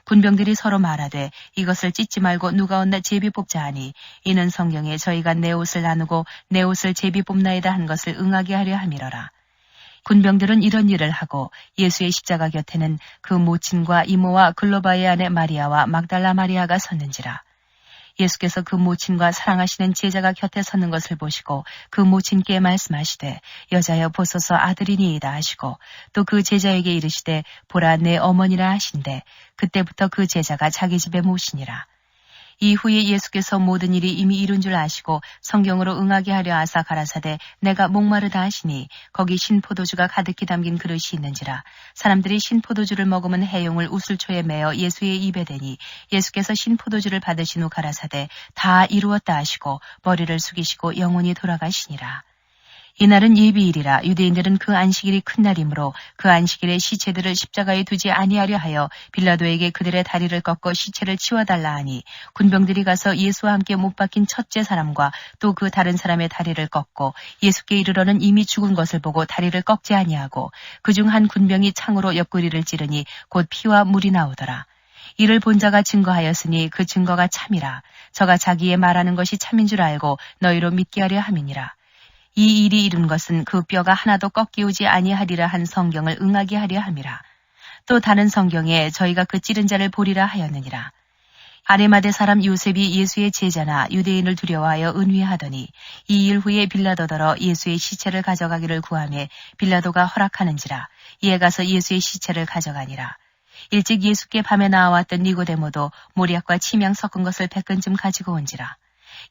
군병들이 서로 말하되 이것을 찢지 말고 누가 얻나 제비 뽑자 하니 이는 성경에 저희가 내 옷을 나누고 내 옷을 제비 뽑나이다 한 것을 응하게 하려 함이러라. 군병들은 이런 일을 하고 예수의 십자가 곁에는 그 모친과 이모와 글로바의 아내 마리아와 막달라 마리아가 섰는지라. 예수께서 그 모친과 사랑하시는 제자가 곁에 섰는 것을 보시고 그 모친께 말씀하시되 여자여 보소서 아들이니이다 하시고 또 그 제자에게 이르시되 보라 내 어머니라 하신대 그때부터 그 제자가 자기 집에 모시니라. 이후에 예수께서 모든 일이 이미 이룬 줄 아시고 성경으로 응하게 하려 하사 가라사대 내가 목마르다 하시니 거기 신포도주가 가득히 담긴 그릇이 있는지라. 사람들이 신포도주를 먹으면 해용을 우슬초에 매어 예수의 입에 대니 예수께서 신포도주를 받으신 후 가라사대 다 이루었다 하시고 머리를 숙이시고 영원히 돌아가시니라. 이날은 예비일이라. 유대인들은 그 안식일이 큰 날이므로 그 안식일에 시체들을 십자가에 두지 아니하려 하여 빌라도에게 그들의 다리를 꺾어 시체를 치워달라 하니 군병들이 가서 예수와 함께 못 박힌 첫째 사람과 또 그 다른 사람의 다리를 꺾고 예수께 이르러는 이미 죽은 것을 보고 다리를 꺾지 아니하고 그중 한 군병이 창으로 옆구리를 찌르니 곧 피와 물이 나오더라. 이를 본 자가 증거하였으니 그 증거가 참이라. 저가 자기의 말하는 것이 참인 줄 알고 너희로 믿게 하려 함이니라. 이 일이 이룬 것은 그 뼈가 하나도 꺾이우지 아니하리라 한 성경을 응하게 하려 함이라. 또 다른 성경에 저희가 그 찌른 자를 보리라 하였느니라. 아레마대 사람 요셉이 예수의 제자나 유대인을 두려워하여 은휘하더니 이 일 후에 빌라도더러 예수의 시체를 가져가기를 구하매 빌라도가 허락하는지라. 이에 가서 예수의 시체를 가져가니라. 일찍 예수께 밤에 나와왔던 니고데모도 모략과 침향 섞은 것을 100근쯤 가지고 온지라.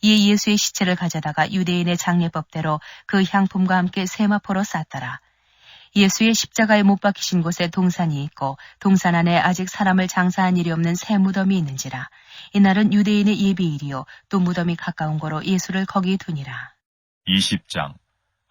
이에 예수의 시체를 가져다가 유대인의 장례법대로 그 향품과 함께 세마포로 쌌더라. 예수의 십자가에 못 박히신 곳에 동산이 있고 동산 안에 아직 사람을 장사한 일이 없는 새 무덤이 있는지라. 이날은 유대인의 예비일이요 또 무덤이 가까운 거로 예수를 거기 두니라. 20장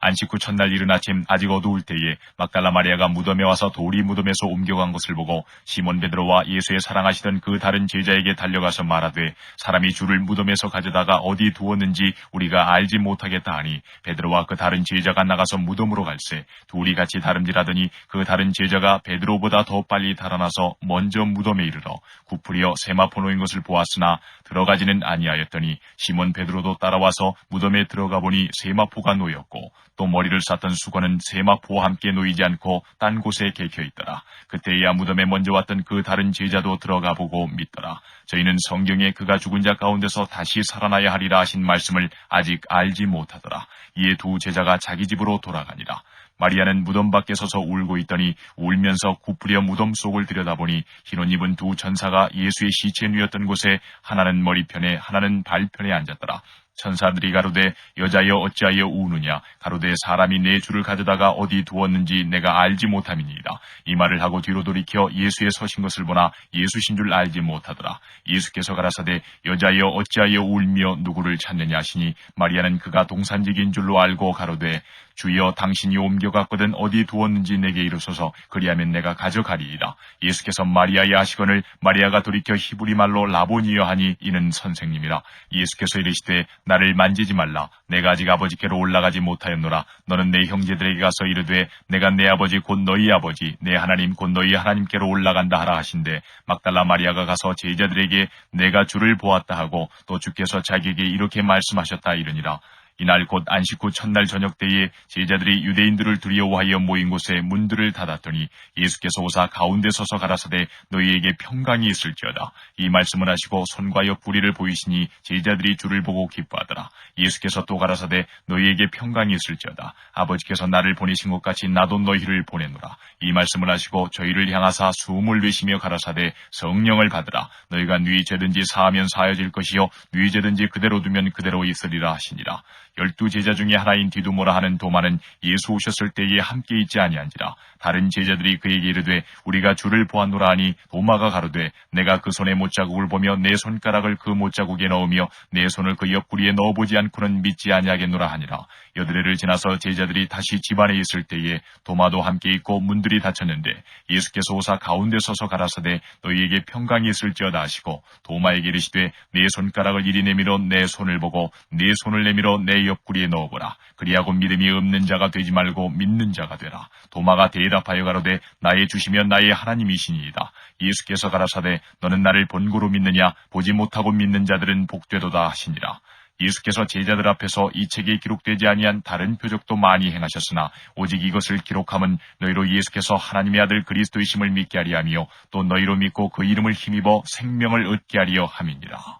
안식 후 첫날 이른 아침 아직 어두울 때에 막달라 마리아가 무덤에 와서 돌이 무덤에서 옮겨간 것을 보고 시몬 베드로와 예수의 사랑하시던 그 다른 제자에게 달려가서 말하되 사람이 주를 무덤에서 가져다가 어디 두었는지 우리가 알지 못하겠다 하니 베드로와 그 다른 제자가 나가서 무덤으로 갈새 둘이 같이 다름질하더니 그 다른 제자가 베드로보다 더 빨리 달아나서 먼저 무덤에 이르러 구부려 세마포 놓인 것을 보았으나 들어가지는 아니하였더니 시몬 베드로도 따라와서 무덤에 들어가 보니 세마포가 놓였고 또 머리를 쌌던 수건은 세마포와 함께 놓이지 않고 딴 곳에 개겨 있더라. 그때야 무덤에 먼저 왔던 그 다른 제자도 들어가 보고 믿더라. 저희는 성경에 그가 죽은 자 가운데서 다시 살아나야 하리라 하신 말씀을 아직 알지 못하더라. 이에 두 제자가 자기 집으로 돌아가니라. 마리아는 무덤 밖에 서서 울고 있더니 울면서 구부려 무덤 속을 들여다보니 흰옷 입은 두 천사가 예수의 시체 누였던 곳에 하나는 머리편에 하나는 발편에 앉았더라. 천사들이 가로되 여자여 어찌하여 우느냐 가로되 사람이 내 주를 가져다가 어디 두었는지 내가 알지 못함이니이다. 이 말을 하고 뒤로 돌이켜 예수의 서신 것을 보나 예수신 줄 알지 못하더라. 예수께서 가라사대 여자여 어찌하여 울며 누구를 찾느냐 하시니 마리아는 그가 동산직인 줄로 알고 가로되 주여 당신이 옮겨갔거든 어디 두었는지 내게 이르소서 그리하면 내가 가져가리이다. 예수께서 마리아야 하시거늘 마리아가 돌이켜 히브리 말로 라보니여 하니 이는 선생님이라. 예수께서 이르시되 나를 만지지 말라. 내가 아직 아버지께로 올라가지 못하였노라. 너는 내 형제들에게 가서 이르되 내가 내 아버지 곧 너희 아버지 내 하나님 곧 너희 하나님께로 올라간다 하라 하신대 막달라 마리아가 가서 제자들에게 내가 주를 보았다 하고 또 주께서 자기에게 이렇게 말씀하셨다 이르니라. 이날 곧 안식 후 첫날 저녁 때에 제자들이 유대인들을 두려워하여 모인 곳에 문들을 닫았더니 예수께서 오사 가운데 서서 가라사대 너희에게 평강이 있을지어다. 이 말씀을 하시고 손과 옆구리를 보이시니 제자들이 주를 보고 기뻐하더라. 예수께서 또 가라사대 너희에게 평강이 있을지어다. 아버지께서 나를 보내신 것 같이 나도 너희를 보내노라. 이 말씀을 하시고 저희를 향하사 숨을 내쉬며 가라사대 성령을 받으라. 너희가 뉘 죄든지 사하면 사하여질 것이요 뉘 죄든지 그대로 두면 그대로 있으리라 하시니라. 12 제자 중에 하나인 디두모라 하는 도마는 예수 오셨을 때에 함께 있지 아니한지라. 다른 제자들이 그에게 이르되 우리가 주를 보았노라 하니 도마가 가로되 내가 그 손의 못자국을 보며 내 손가락을 그 못자국에 넣으며 내 손을 그 옆구리에 넣어보지 않고는 믿지 아니하겠노라 하니라. 여드레를 지나서 제자들이 다시 집안에 있을 때에 도마도 함께 있고 문들이 닫혔는데 예수께서 오사 가운데 서서 가라사대 너희에게 평강이 있을지어다 하시고 도마에게 이르시되 내 손가락을 이리 내밀어 내 손을 보고 내 손을 내밀어 내 옆구리에 넣어보라. 그리하고 믿음이 없는 자가 되지 말고 믿는 자가 되라. 도마가 대답하여 가로되 나의 주시며 나의 하나님이시니이다. 예수께서 가라사대 너는 나를 본고로 믿느냐 보지 못하고 믿는 자들은 복되도다 하시니라. 예수께서 제자들 앞에서 이 책에 기록되지 아니한 다른 표적도 많이 행하셨으나 오직 이것을 기록함은 너희로 예수께서 하나님의 아들 그리스도이심을 믿게 하리 하며 또 너희로 믿고 그 이름을 힘입어 생명을 얻게 하리여 함이니라.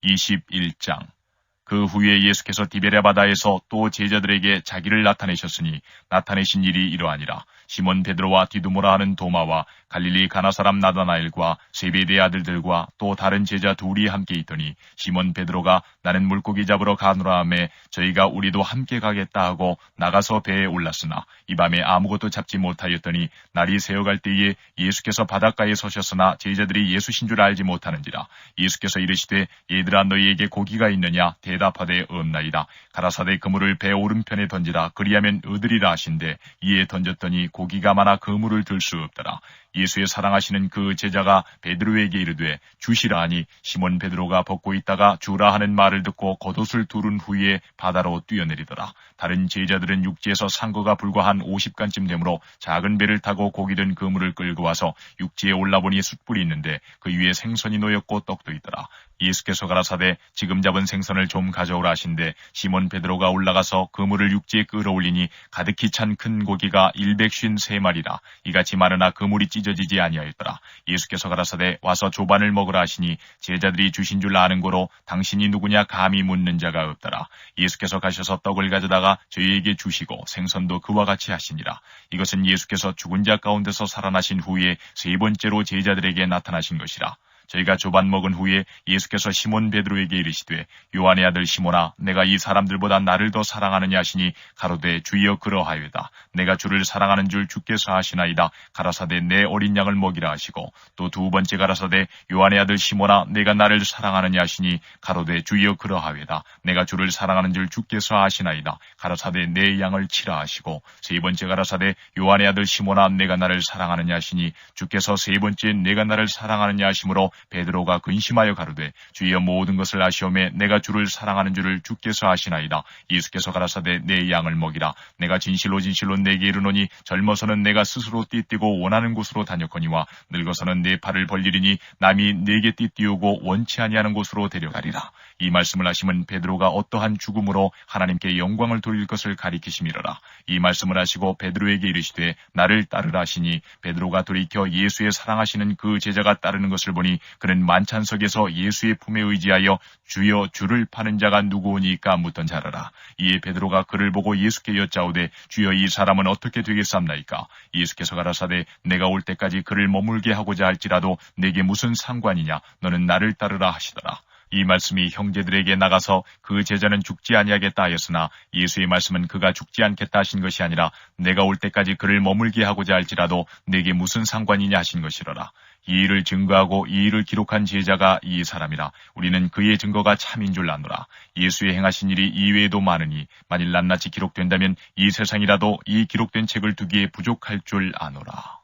21장 그 후에 예수께서 디베랴 바다에서 또 제자들에게 자기를 나타내셨으니 나타내신 일이 이러하니라. 시몬 베드로와 디두모라 하는 도마와 갈릴리 가나 사람 나다나엘과 세베대의 아들들과 또 다른 제자 둘이 함께 있더니 시몬 베드로가 나는 물고기 잡으러 가노라 하매 저희가 우리도 함께 가겠다 하고 나가서 배에 올랐으나 이 밤에 아무것도 잡지 못하였더니 날이 새어갈 때에 예수께서 바닷가에 서셨으나 제자들이 예수신 줄 알지 못하는지라. 예수께서 이르시되 얘들아 너희에게 고기가 있느냐 대답하되 없나이다. 가라사대 그물을 배 오른편에 던지라 그리하면 얻으리라 하신대 이에 던졌더니 고기가 많아 그물을 들 수 없더라. 예수의 사랑하시는 그 제자가 베드로에게 이르되 주시라 하니 시몬 베드로가 벗고 있다가 주라 하는 말을 듣고 겉옷을 두른 후에 바다로 뛰어내리더라. 다른 제자들은 육지에서 산 거가 불과 한 50간쯤 되므로 작은 배를 타고 고기 든 그물을 끌고 와서 육지에 올라보니 숯불이 있는데 그 위에 생선이 놓였고 떡도 있더라. 예수께서 가라사대 지금 잡은 생선을 좀 가져오라 하신대 시몬 베드로가 올라가서 그물을 육지에 끌어올리니 가득히 찬 큰 고기가 153마리라. 이같이 많으나 그물이 찢어지지 아니하였더라. 예수께서 가라사대 와서 조반을 먹으라 하시니 제자들이 주신 줄 아는 고로 당신이 누구냐 감히 묻는 자가 없더라. 예수께서 가셔서 떡을 가져다가 저희에게 주시고 생선도 그와 같이 하시니라. 이것은 예수께서 죽은 자 가운데서 살아나신 후에 세 번째로 제자들에게 나타나신 것이라. 저희가 조반 먹은 후에 예수께서 시몬 베드로에게 이르시되 요한의 아들 시몬아 내가 이 사람들보다 나를 더 사랑하느냐 하시니 가로되 주여 그러하여다. 내가 주를 사랑하는 줄 주께서 아시나이다. 가라사대 내 어린 양을 먹이라 하시고 또 두 번째 가라사대 요한의 아들 시몬아 내가 나를 사랑하느냐 하시니 가로되 주여 그러하여다. 내가 주를 사랑하는 줄 주께서 아시나이다. 가라사대 내 양을 치라 하시고 세 번째 가라사대 요한의 아들 시몬아 내가 나를 사랑하느냐 하시니 주께서 세 번째 내가 나를 사랑하느냐 하심으로 베드로가 근심하여 가로되 주여 모든 것을 아시오매 내가 주를 사랑하는 줄을 주께서 아시나이다. 예수께서 가라사대 내 양을 먹이라. 내가 진실로 진실로 내게 이르노니 젊어서는 내가 스스로 띠뛰고 원하는 곳으로 다녔거니와 늙어서는 내 팔을 벌리리니 남이 내게 띠띠우고 원치 아니하는 곳으로 데려가리라. 이 말씀을 하시면 베드로가 어떠한 죽음으로 하나님께 영광을 돌릴 것을 가리키심이로라. 이 말씀을 하시고 베드로에게 이르시되 나를 따르라 하시니 베드로가 돌이켜 예수의 사랑하시는 그 제자가 따르는 것을 보니 그는 만찬석에서 예수의 품에 의지하여 주여 주를 파는 자가 누구오니까 묻던 자라라. 이에 베드로가 그를 보고 예수께 여짜오되 주여 이 사람은 어떻게 되겠사옵나이까? 예수께서 가라사대 내가 올 때까지 그를 머물게 하고자 할지라도 내게 무슨 상관이냐? 너는 나를 따르라 하시더라. 이 말씀이 형제들에게 나가서 그 제자는 죽지 아니하겠다 하였으나 예수의 말씀은 그가 죽지 않겠다 하신 것이 아니라 내가 올 때까지 그를 머물게 하고자 할지라도 내게 무슨 상관이냐 하신 것이로라. 이 일을 증거하고 이 일을 기록한 제자가 이 사람이라. 우리는 그의 증거가 참인 줄 아노라. 예수의 행하신 일이 이외에도 많으니 만일 낱낱이 기록된다면 이 세상이라도 이 기록된 책을 두기에 부족할 줄 아노라.